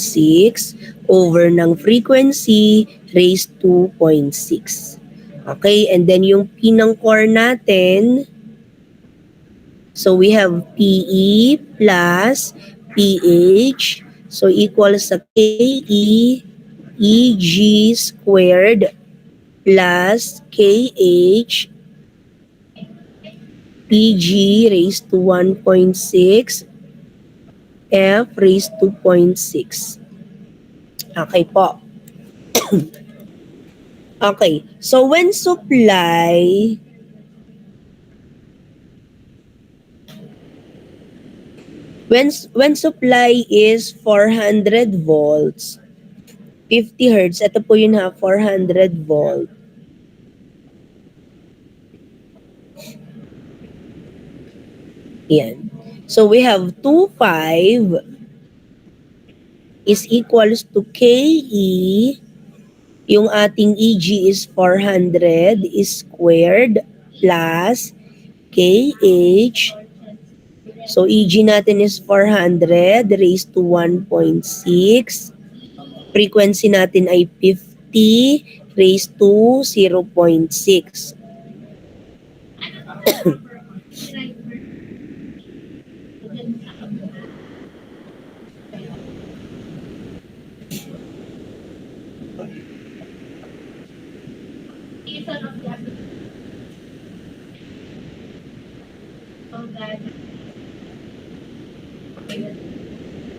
over ng frequency raised to 0.6. Okay, and then yung P ng core natin, so we have PE plus PH, so equals sa KE EG squared plus KH PG raised to 1.6 F raised to 0.6. Okay po. Okay, so when supply is 400 volts, 50 hertz, ito po yun ha, 400 volt. Yan. So we have 2.5 is equals to KE, yung ating EG is 400 is squared plus KH. So EG natin is 400 raised to 1.6. Frequency natin ay 50 raised to 0.6.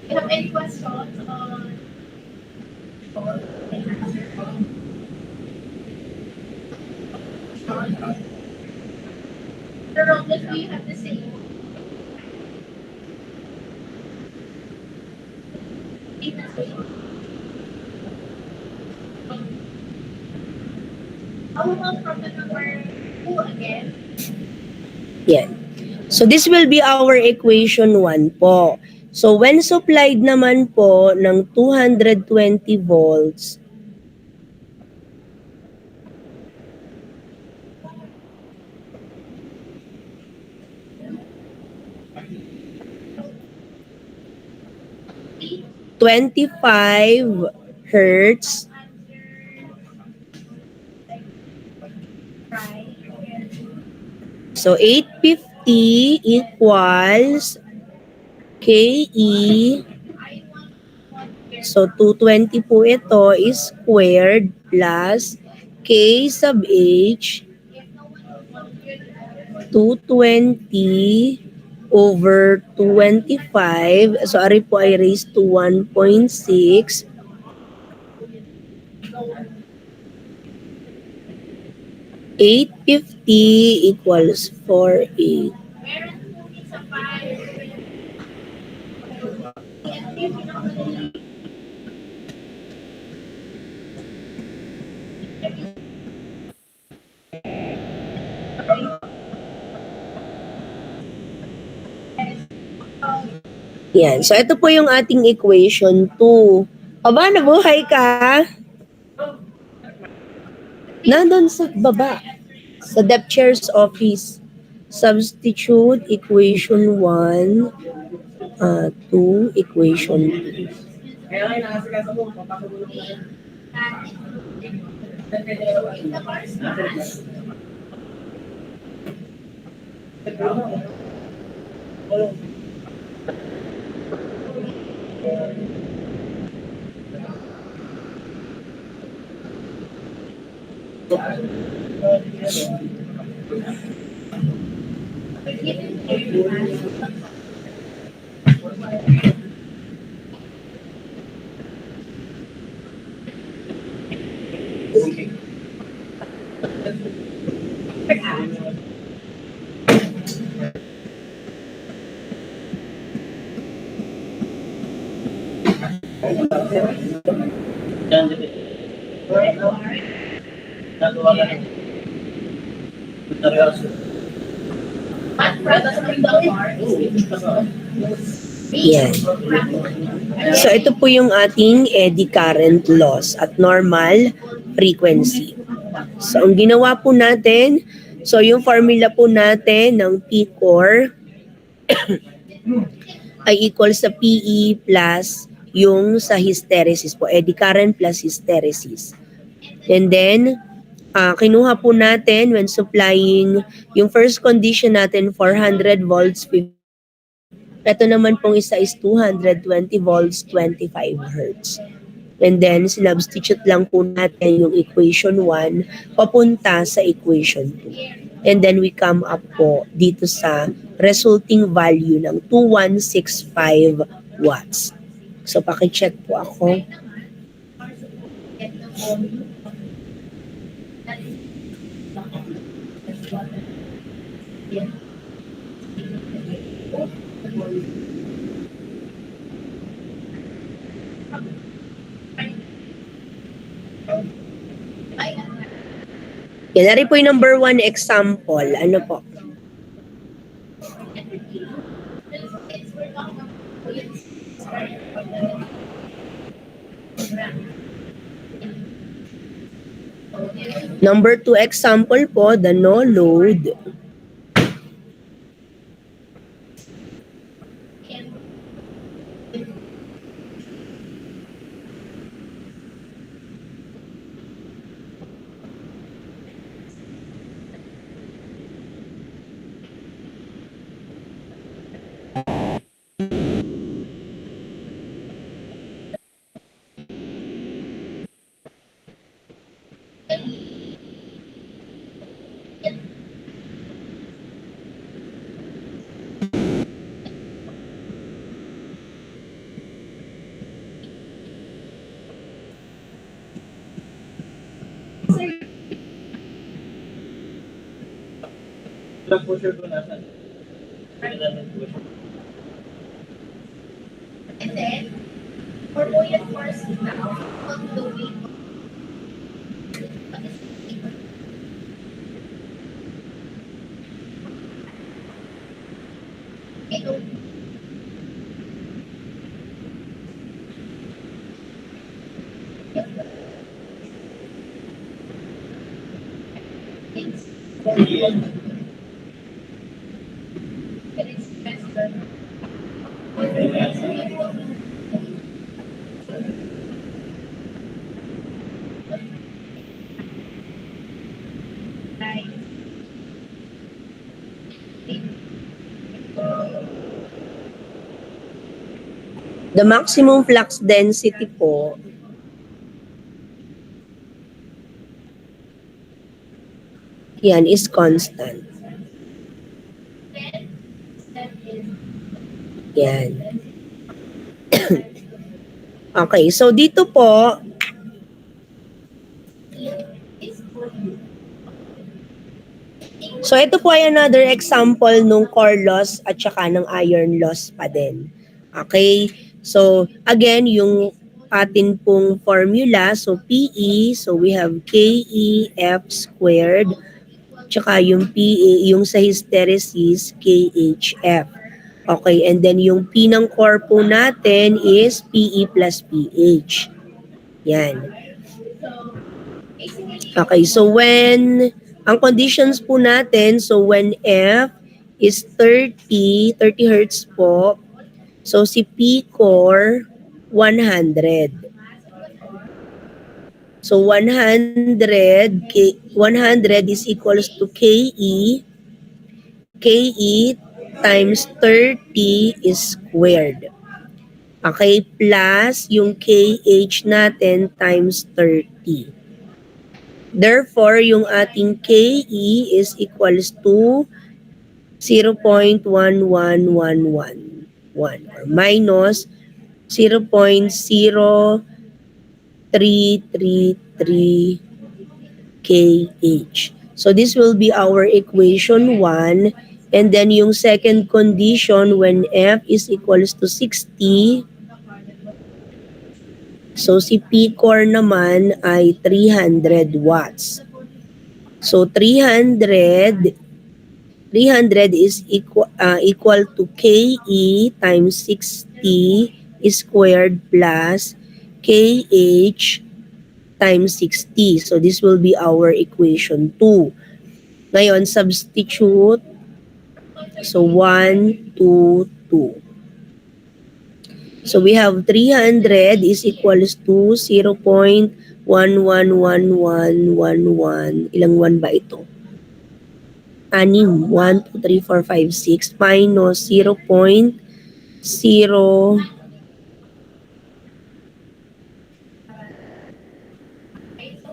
You have any questions on the rounded, do you have the same? How about from the number 2 again? Yan. So this will be our equation 1 po. So when supplied naman po ng 220 volts, (25 hertz) so 850 equals KE, so 220 po ito is squared plus K sub H, 220 over 25, so ari po ay raised to 1.6. $850 equals 48. Yan. So, ito po yung ating equation 2. Aba, nabuhay ka? Nandun sa baba. Sa depth chair's office. Substitute equation 1 to equation 2. Kaya kayo nakasikas mo, papasabulong na rin. Yan, nagawa ka ng seryoso. Yan. So ito po yung ating eddy current loss at normal frequency. So ang ginawa po natin, so yung formula po natin ng P-core ay equal sa PE plus yung sa hysteresis po, eddy current plus hysteresis. And then, kinuha po natin when supplying yung first condition natin 400 volts. Ito naman pong isa is 220 volts, 25 hertz. And then, sinubstitute lang po natin yung equation 1 papunta sa equation 2. And then, we come up po dito sa resulting value ng 2165 watts. So, pakicheck po ako. Yan, nari po yung number 1 example. Ano po? Number 2 example po, the no load. Ilang pusher ko nasan? Ilang pusher? And then, for buoyant force now, on the way. Ito. The maximum flux density po yan is constant. Yan. Okay, so dito po so ito po ay another example nung core loss at saka ng iron loss pa din. Okay? So again, yung atin pong formula, so PE, so we have KEF squared, tsaka yung PA, yung sa hysteresis, KHF. Okay, and then yung P ng core po natin is PE plus PH. Yan. Okay, so when, ang conditions po natin, so when F is 30 hertz po, so si P core, 100. So 100 is equals to KE. KE times 30 is squared. Okay, plus yung KH natin times 30. Therefore, yung ating KE is equals to 0.1111 or minus 0.0333 kH. So this will be our equation 1. And then yung second condition, when F is equals to 60, so si P core naman ay 300 watts. So 300 is equal to KE times 60 squared plus KH times 60. So this will be our equation 2. Ngayon, substitute. So 1, 2, 2. So we have 300 is equals to 0.111111. Ilang 1 ba ito? 6. 1, 2, 3, 4, 5, 6 minus 0.0.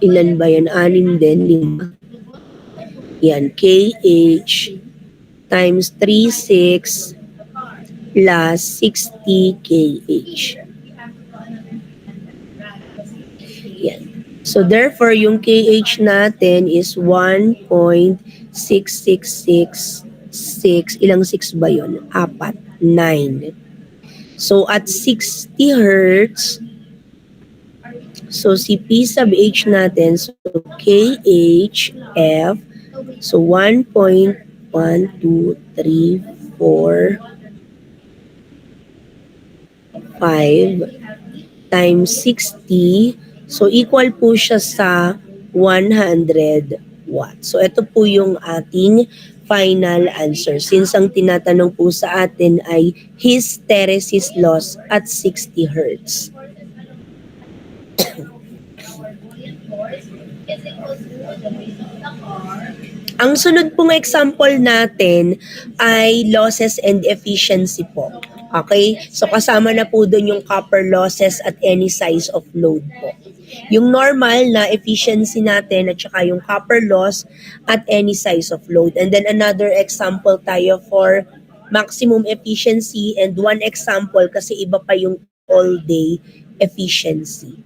Ilan ba yan? 6 din, 5. Yan, KH times 36 plus 60 KH. Yan. So therefore, yung KH natin is 1.6666. Ilang 6 ba yun? 4. 9. So at 60 Hertz, so si P sub H natin, so KHF, so 1.1, 2, 3, 4, 5 times 60. So equal po siya sa 100 watts. So ito po yung ating final answer. Since ang tinatanong po sa atin ay hysteresis loss at 60 Hertz. Ang sunod pong example natin ay losses and efficiency po. Okay? So kasama na po doon yung copper losses at any size of load po. Yung normal na efficiency natin at saka yung copper loss at any size of load. And then another example tayo for maximum efficiency and one example kasi iba pa yung all day efficiency.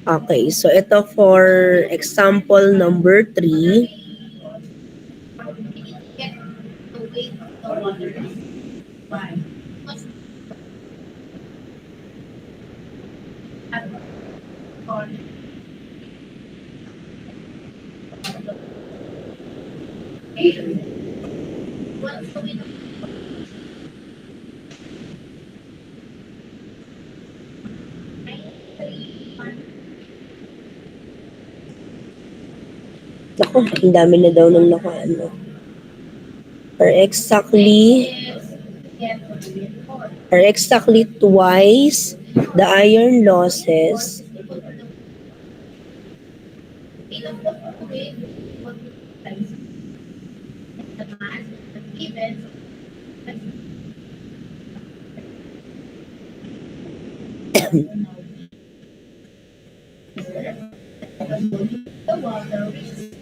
Okay, so ito for example number 3. Naku, ang dami na daw nung nakaano. Or exactly twice the iron losses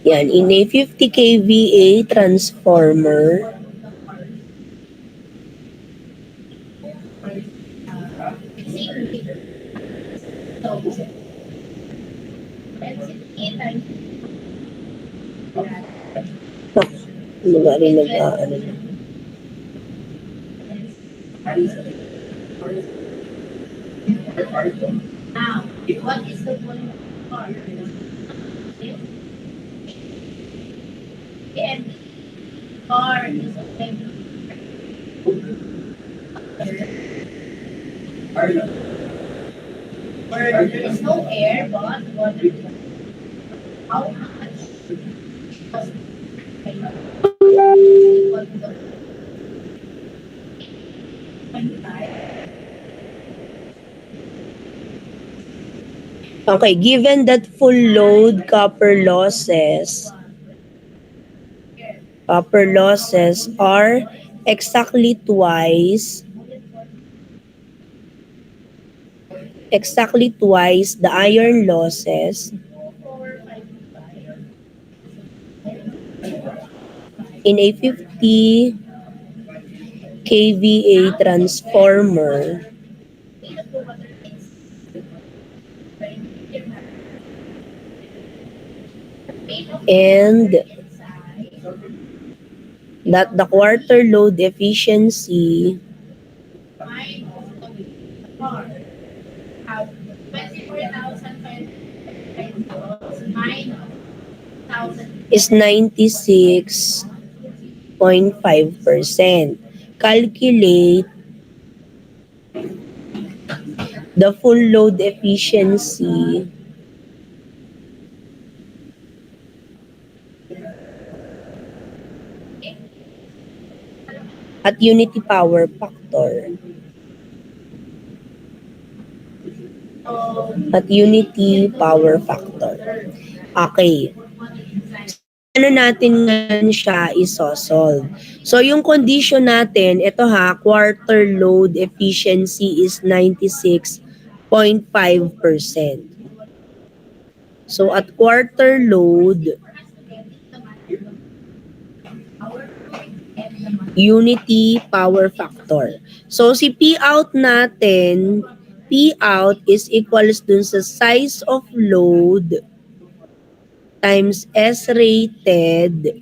yan, in a 50 kVA transformer, ano ba rin nag-ano na? Now, what is the point of car? And car is a where there is no air but water. How much? Okay, given that full load copper losses are exactly twice the iron losses in a 50 kVA transformer, and that the quarter load efficiency Have 24,500 minus 1,000. is 96.5%. Calculate the full load efficiency at unity power factor. Okay. Ano natin ngayon siya isosolve? So, yung condition natin, ito ha, quarter load efficiency is 96.5%. So, at quarter load, unity power factor. So, si P out natin, P out is equals dun sa size of load times S rated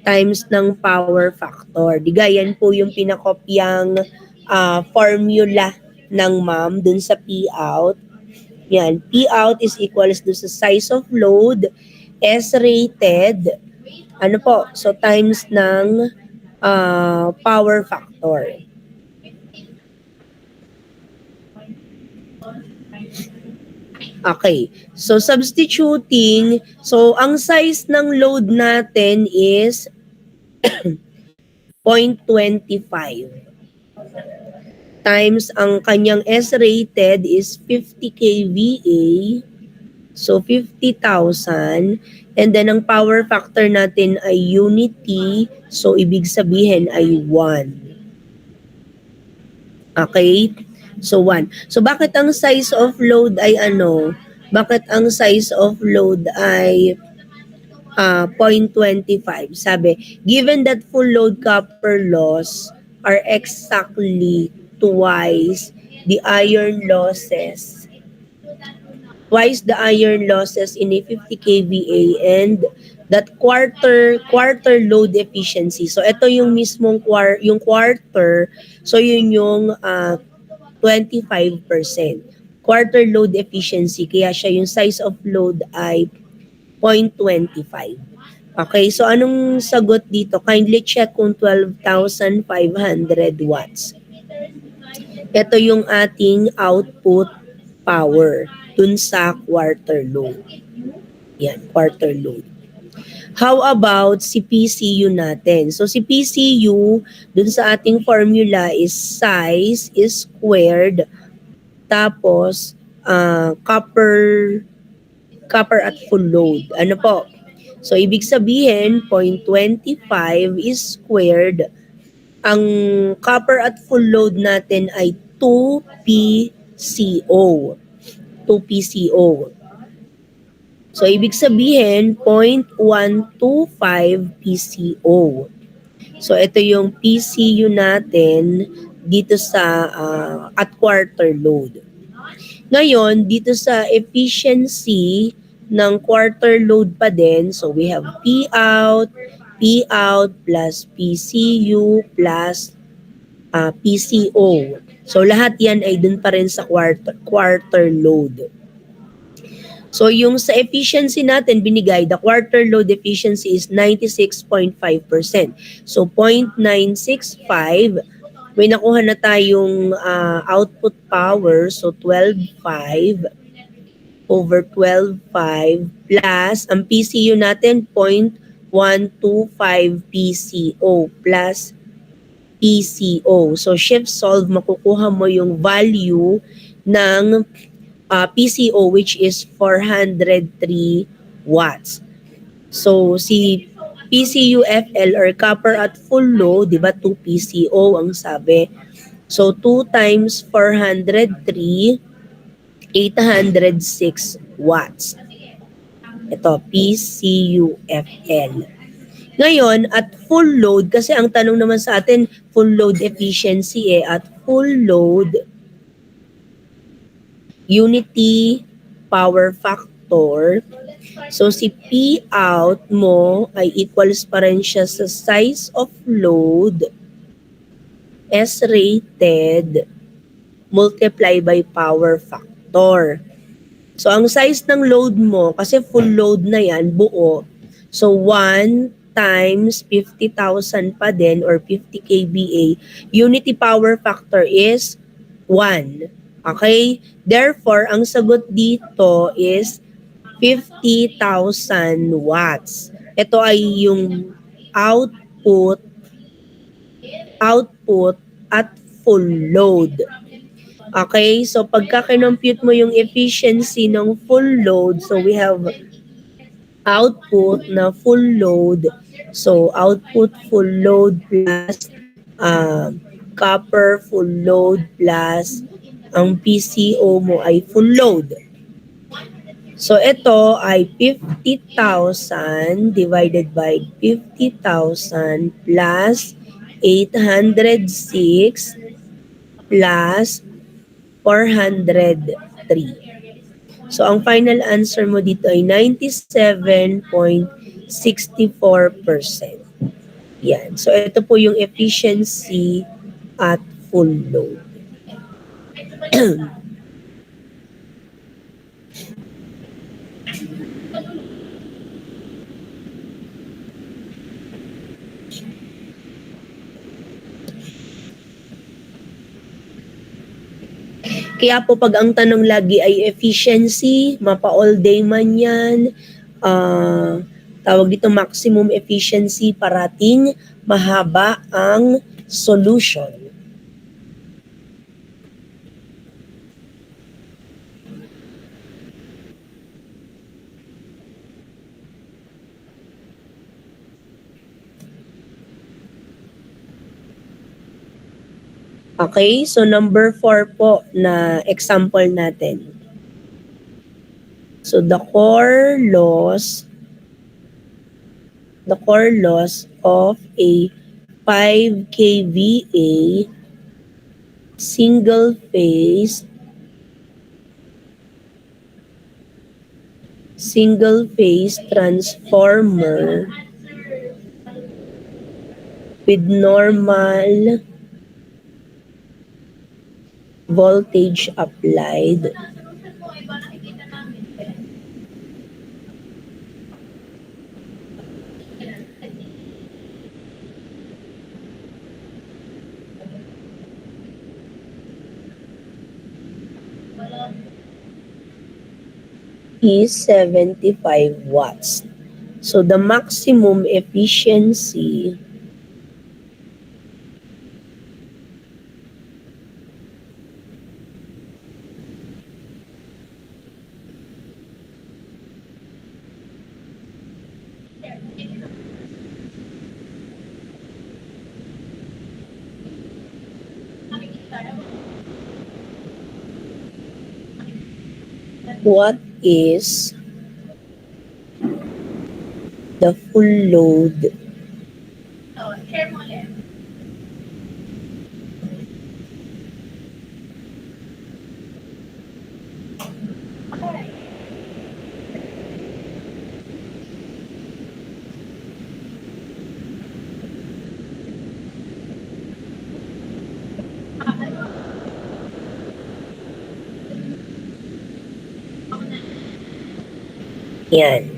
times ng power factor. Diga, yan po yung pinakopyang formula ng ma'am dun sa P out. Yan, P out is equals dun sa size of load, S rated, ano po, so times ng power factor. Okay. So, substituting. So, ang size ng load natin is 0.25 times ang kanyang S-rated is 50 kVA. So, 50,000. And then, ang power factor natin ay unity. So, ibig sabihin ay 1. Okay? So, 1. So, bakit ang size of load ay ano? Bakit ang size of load ay 0.25? Sabi, given that full load copper loss are exactly twice the iron losses in a 50 kVA and that quarter load efficiency. So, ito yung mismong yung quarter. So, yun yung 25%. Quarter load efficiency. Kaya siya yung size of load ay 0.25. Okay, so anong sagot dito? Kindly check kung 12,500 watts. Ito yung ating output power dun sa quarter load. Yan, quarter load. How about si PCU natin? So si PCU, dun sa ating formula is size is squared tapos copper at full load. Ano po? So ibig sabihin 0.25 is squared. Ang copper at full load natin ay 2 PCO. So, ibig sabihin, 0.125 PCO. So, ito yung PCU natin dito sa at quarter load. Ngayon, dito sa efficiency ng quarter load pa din, so we have P out plus PCU plus PCO. So, lahat yan ay dun pa rin sa quarter load. So, yung sa efficiency natin binigay, the quarter load efficiency is 96.5%. So, 0.965, may nakuha na tayong output power. So, 12.5 over 12.5 plus, ang PCU natin, 0.125 PCO plus PCO. So, shift solve, makukuha mo yung value ng PCO, which is 403 watts. So si PCUFL or copper at full load, di ba 2 PCO ang sabi. So 2 times 403, 806 watts. Ito, PCUFL. Ngayon, at full load, kasi ang tanong naman sa atin, full load efficiency at full load unity power factor. So si P out mo ay equals pa rin siya sa size of load S rated multiply by power factor. So ang size ng load mo, kasi full load na yan, buo. So 1 times 50,000 pa din or 50 kVA, unity power factor is 1. Okay? Therefore, ang sagot dito is 50,000 watts. Ito ay yung output at full load. Okay? So, pagka kinompute mo yung efficiency ng full load, so we have output na full load. So, output full load plus copper full load plus ang PCO mo ay full load. So, ito ay 50,000 divided by 50,000 plus 806 plus 403. So, ang final answer mo dito ay 97.64%. Yan. So, ito po yung efficiency at full load. Kaya po pag ang tanong lagi ay efficiency, mapa all day man yan, tawag dito maximum efficiency, parating mahaba ang solution. Okay, so number 4 po na example natin. So the core loss of a 5 kVA single phase transformer with normal voltage applied is 75 watts. So the maximum efficiency what is the full load Share mo ulit. yan.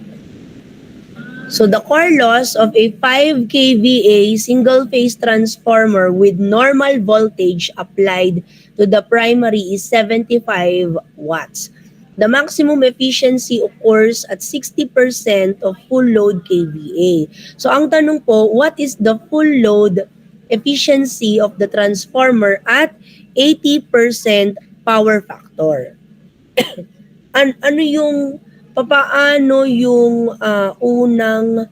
So the core loss of a 5 kVA single-phase transformer with normal voltage applied to the primary is 75 watts. The maximum efficiency occurs at 60% of full load kVA. So ang tanong po, what is the full load efficiency of the transformer at 80% power factor? ano yung papaano yung unang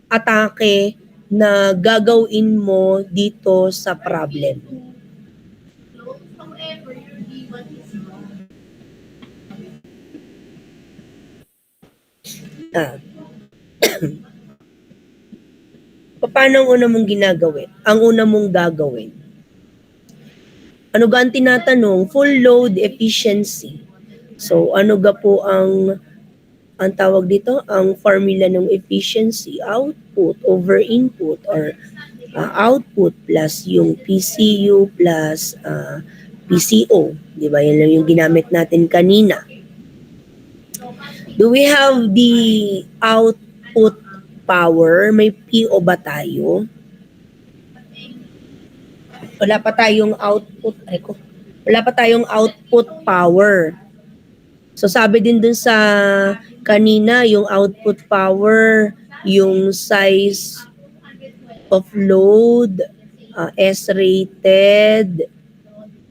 atake na gagawin mo dito sa problem? However, your D1 is wrong. Ah. Paano ang una mong ginagawin? Ang una mong gagawin. Ano ga ang tinatanong? Full load efficiency. So, ano ga po ang tawag dito? Ang formula ng efficiency, output over input or output plus yung PCU plus PCO. Di ba? Yan lang yung ginamit natin kanina. Do we have the output power? May PO ba tayo? Wala pa tayong output. Wala pa tayong output power. So sabi din dun sa kanina, yung output power, yung size of load, S-rated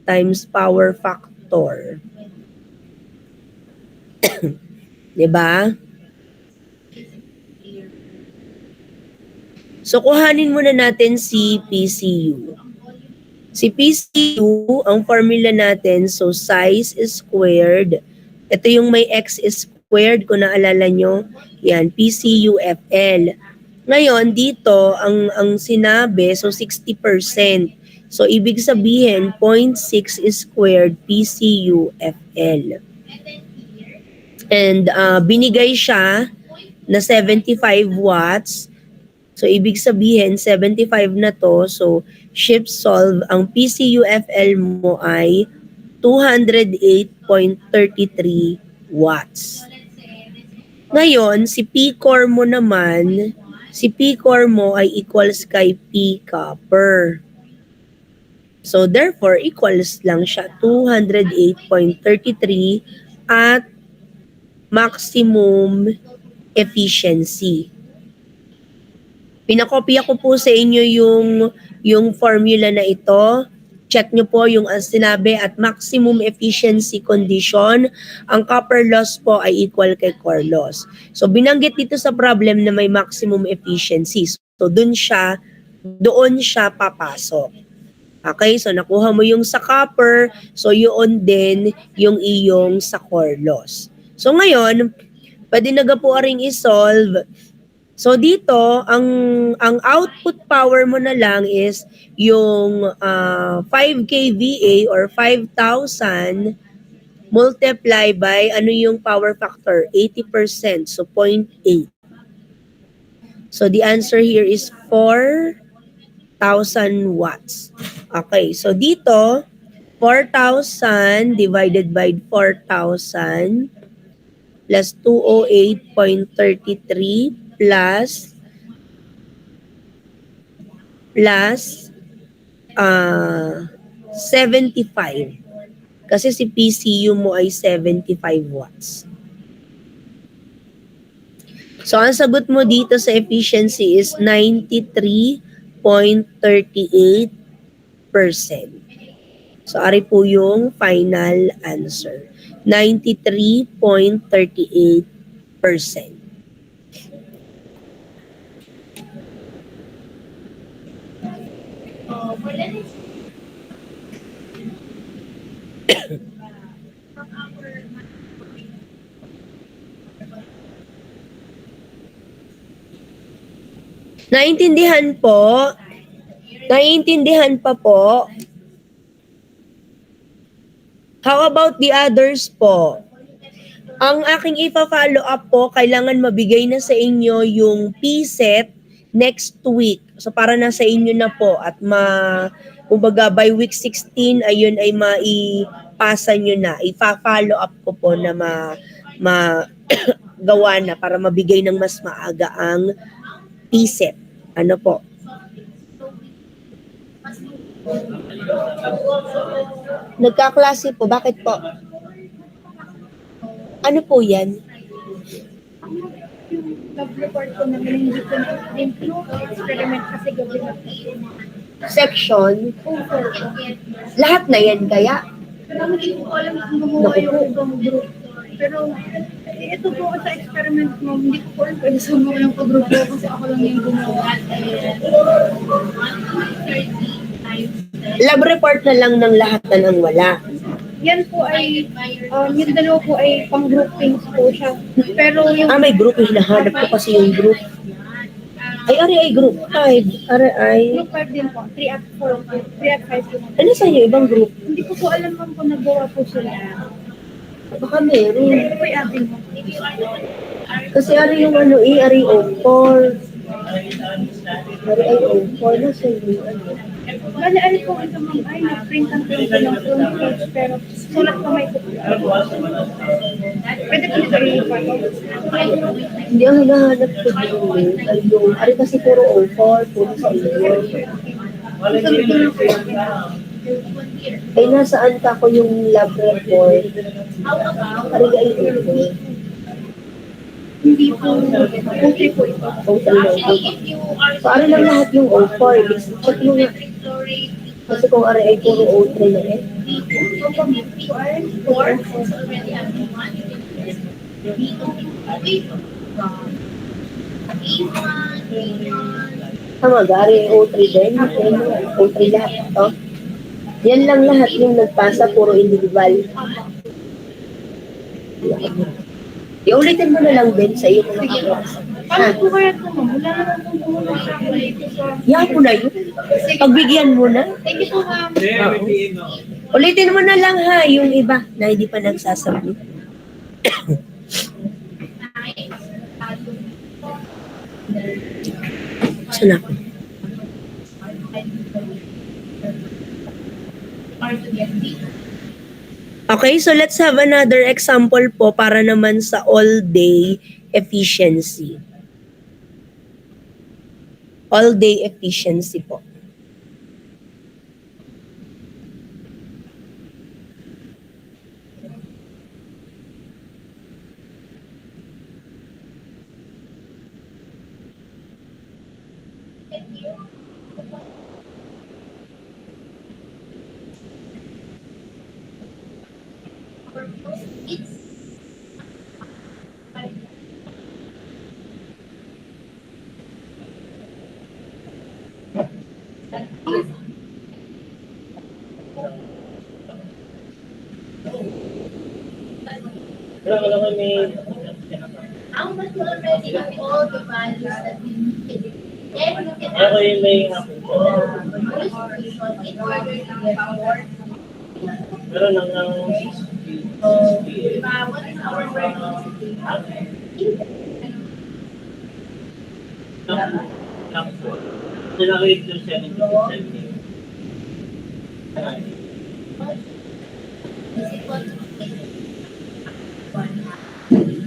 times power factor. 'Di ba? So kuhanin muna natin si PCU. Si PCU, ang formula natin, so size is squared. Ito yung may x is squared, kung naalala nyo. Yan, PCUFL. Ngayon, dito, ang sinabi, so 60%. So, ibig sabihin, 0.6 is squared PCUFL. And binigay siya na 75 watts. So, ibig sabihin, 75 na to. So, shift solve, ang PCUFL mo ay 208.33 watts. Ngayon, si P-core mo naman, si P-core mo ay equals kay P copper. So, therefore, equals lang siya 208.33 at maximum efficiency. Pinakopya ko po sa inyo yung formula na ito. Check nyo po yung sinabi at maximum efficiency condition. Ang copper loss po ay equal kay core loss. So binanggit dito sa problem na may maximum efficiency. So doon siya papasok. Okay, so nakuha mo yung sa copper, so yun din yung iyong sa core loss. So ngayon, pwede na po ring i-solve. So dito, ang output power mo na lang is yung 5 kVA or 5,000 multiply by ano yung power factor? 80%, so 0.8. So the answer here is 4,000 watts. Okay, so dito, 4,000 divided by 4,000 plus 208.33 plus 75. Kasi si PCU mo ay 75 watts. So, ang sagot mo dito sa efficiency is 93.38%. So, ari po yung final answer. 93.38%. For the next Naintindihan po? Naiintindihan pa po? How about the others po? Ang aking ipa-follow up po, kailangan mabigay na sa inyo yung PSET next week. So para na sa inyo na po at kumbaga by week 16 ayun ay maipasa nyo na. Ipa-follow up ko po na gawa na para mabigay ng mas maaga ang PSET. Ano po? Nagkaklase po. Bakit po? Ano po yan? Nag-report ko na hindi ko na-improve experiment kasi gawin na Section? over. Lahat na yan kaya? Hindi ko alam kung gumawa yung ibang group. Pero, ito po sa experiment mo, hindi ko alam pwede sumuha yung pag-group ko kasi ako lang yung gumawa. Lab report na lang ng lahat na nang wala. Yan po ay, yung dalawa po ay pang-groupings po siya. Pero yung... May group. Hinahanap ko kasi yung group. Ay group 5. Group 5 din po. 3 at 4 po. 3 at 5 po. Ano sa inyo? Ibang group? Hindi ko po alam kung nagawa po sila. Baka meron. Hindi po i-add mo. Kasi ari yung ano ari O4. Ari ay O4 na sa inyo. Bale, ano po ito ma'am ay na-print ang print ko ng front page pero sulat ko may po. Pwede po nito i-report. Hindi ang hinahanap ko din ay yung, ari kasi puro O4, puro sa inyo. Ay nasaan ka ko yung lab report? Ari ay O4. Hindi po, okay po ito. O3 lang ito. So ari lang lahat yung O4. Check mo nga. Kasi kung ari ay puro O3 na eh. Tama, ari ay O3 din. O3 lahat ito. Yan lang lahat yung nagpasa, puro individual. Iulitin mo na lang din sa iyo kung nakapasa. Paano po kaya ito ma'am? Wala naman pong tumulong sa akin ito sa... Yan mo na yun. Pagbigyan mo na. Thank you po ma'am. Ulitin mo na lang ha, yung iba na hindi pa nagsasabit. Saan ako? Okay, so let's have another example po para naman sa all-day efficiency. All-day efficiency po. Wala ko may... How much already of all the values that we need? Then you can Ako yung may hapon ko. solution in order to get more. Pero nang 6 What is our work? Nilagay ito 70 to 70. Is equal to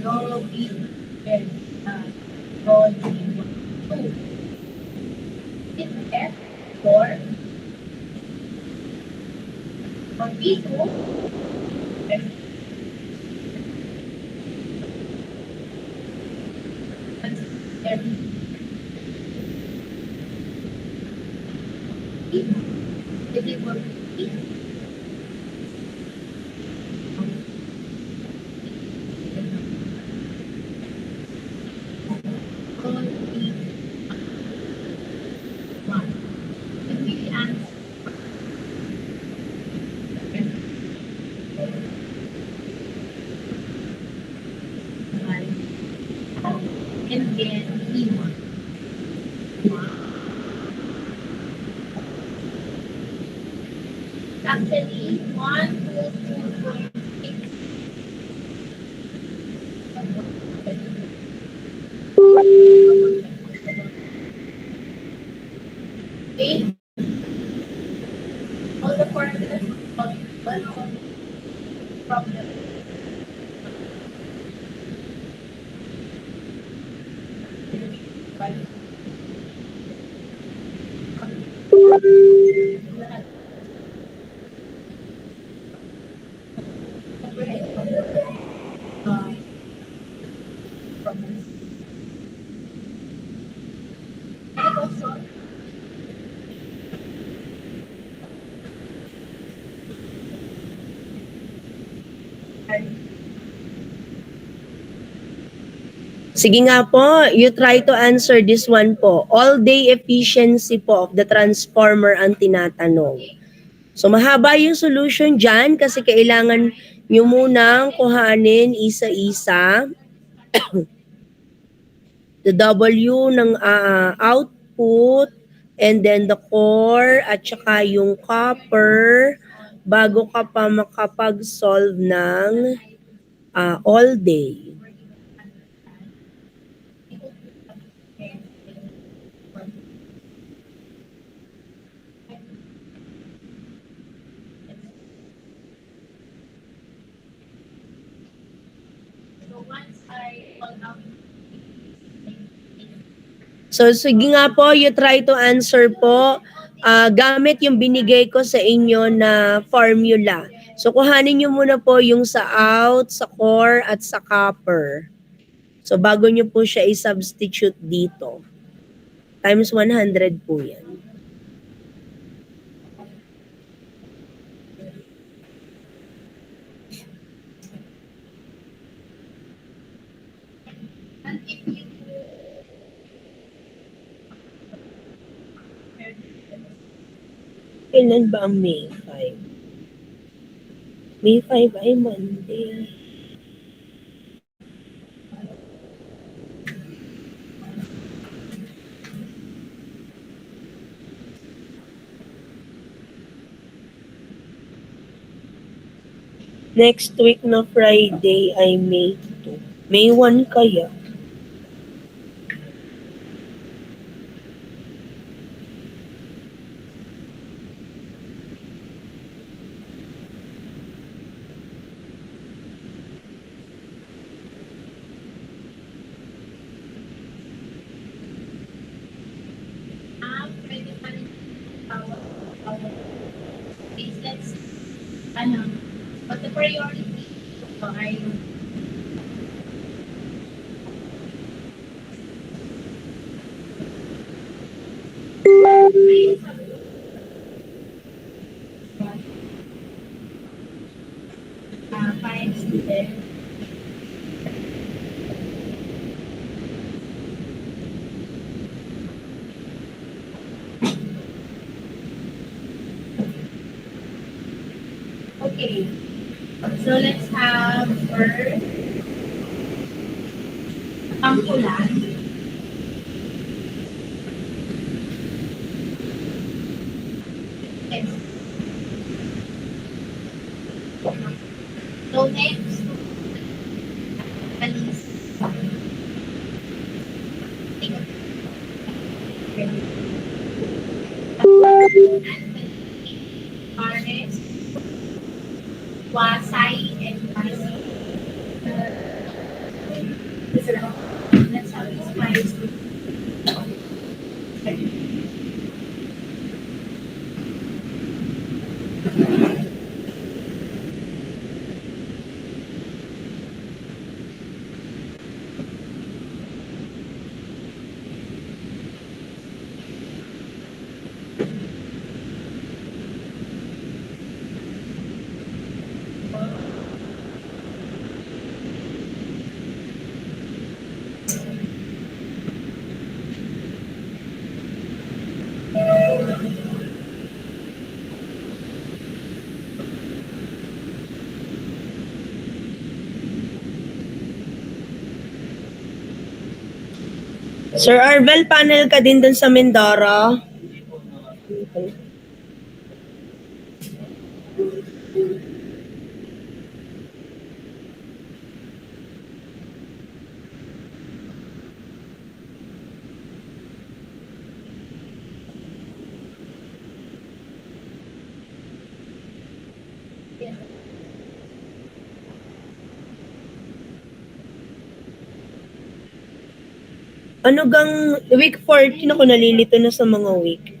Rho B Rho G 2. It's F 4 for B2 F is equal to B. And then E1. Actually, 1, 2, 2, 6. Okay. All the formulas problem. Sige nga po, you try to answer this one po. All-day efficiency po of the transformer ang tinatanong. So mahaba yung solution dyan kasi kailangan nyo munang kuhanin isa-isa. The W ng output and then the core at saka yung copper bago ka pa makapag-solve ng all day. So once I log out, So sige nga po, you try to answer po gamit yung binigay ko sa inyo na formula. So kuhanin nyo muna po yung sa out, sa core, at sa copper. So bago nyo po siya i-substitute dito. Times 100 po yan. and if you Kailan ba ang May 5? May 5 ay Monday. Next week na Friday ay May 2. May 1 kaya? pwede pa rin tawag business, ano, but the priority ay five students. Okay, so let's have first pangkulan. Yes. So next, Alice. Pares, Wasay, and Marcy. Let's have these five. Sir Arvel, panel ka din dun sa Mindoro? Ano gang week 14 ako nalilito na sa mga week.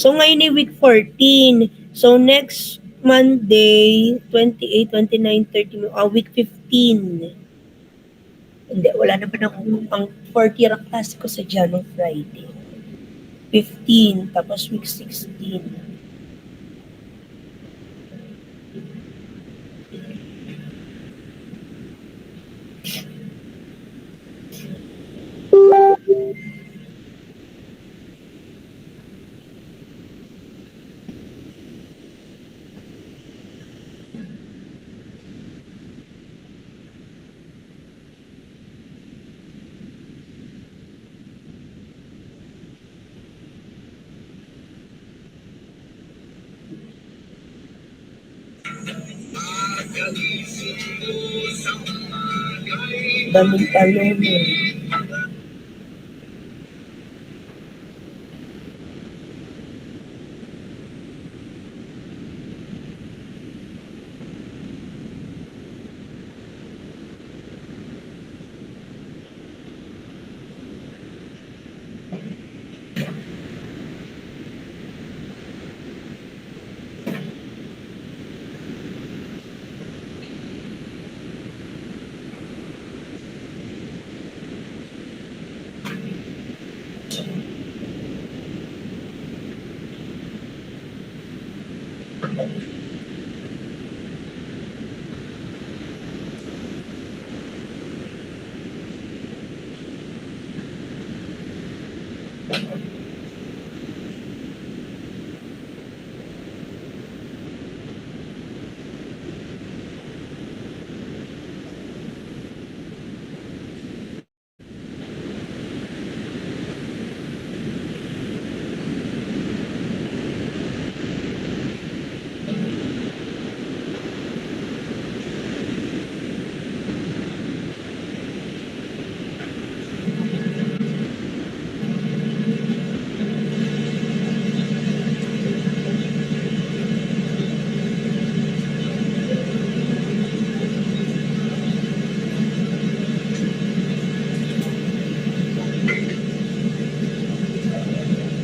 So ngayon ay week 14. So next Monday, 28, 29, 30, week 15. Hindi, wala naman ang 40 year class ko sa Janong Friday. 15, tapos week 16. Daming tanong eh.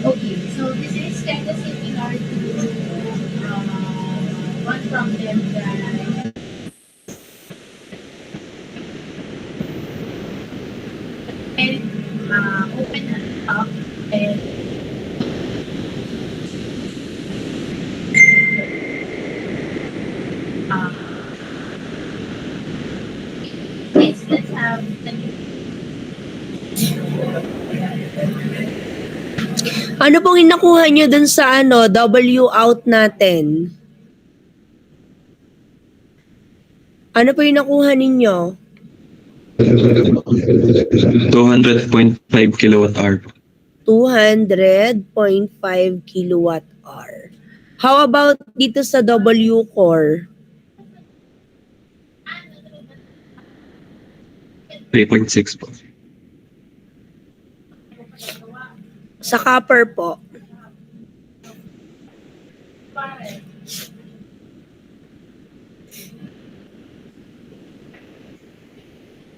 Okay, so this is kind of similar to one problem that and open up and uh, let's have the Ano pong inakuha nyo dun sa W out natin? Ano po yung nakuha ninyo? 200.5 kilowatt hour. 200.5 kilowatt hour. How about dito sa W core? 3.6 po. Sa copper po?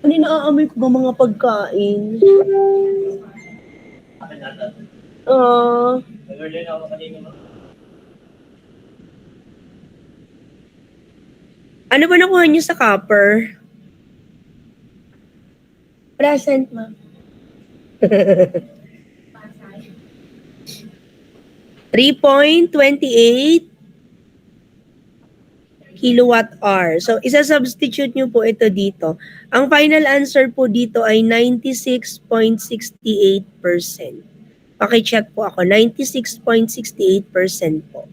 Ano naaamoy ko ba mga pagkain? Nag-order na ako kanina. Ano ba nakuha niyo sa copper? Present, ma'am. 3.28 kilowatt hour. So, isa-substitute nyo po ito dito. Ang final answer po dito ay 96.68%. Pakicheck po ako. 96.68% po.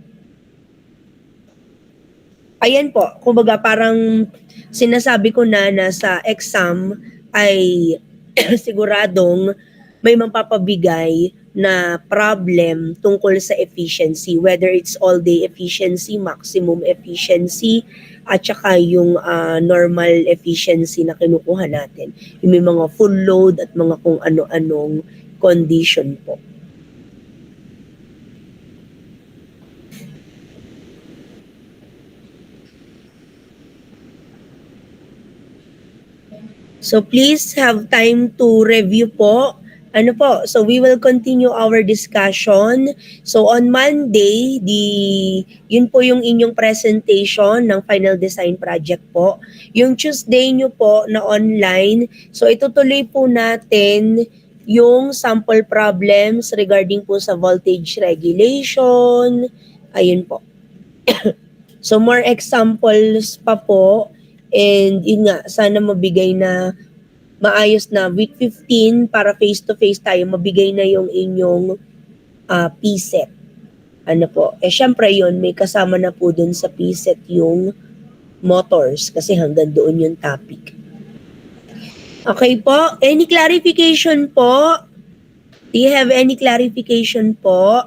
Ayan po. Kumbaga parang sinasabi ko na sa exam ay siguradong may mapapabigay na problem tungkol sa efficiency, whether it's all-day efficiency, maximum efficiency, at saka yung normal efficiency na kinukuha natin. Yung may mga full load at mga kung ano-anong condition po. So please have time to review po. Ano po, so we will continue our discussion. So on Monday, yun po yung inyong presentation ng final design project po. Yung Tuesday nyo po na online, so itutuloy po natin yung sample problems regarding po sa voltage regulation. Ayun po. So more examples pa po. And yun nga, sana mabigay na maayos na week 15 para face-to-face tayo, mabigay na yung inyong PSET. Ano po? Syempre yun, may kasama na po dun sa PSET yung motors kasi hanggang doon yung topic. Okay po? Any clarification po? Do you have any clarification po?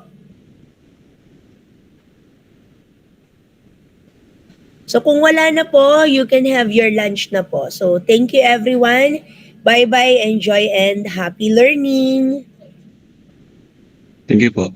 So kung wala na po, you can have your lunch na po. So thank you everyone. Bye-bye, enjoy, and happy learning. Thank you po.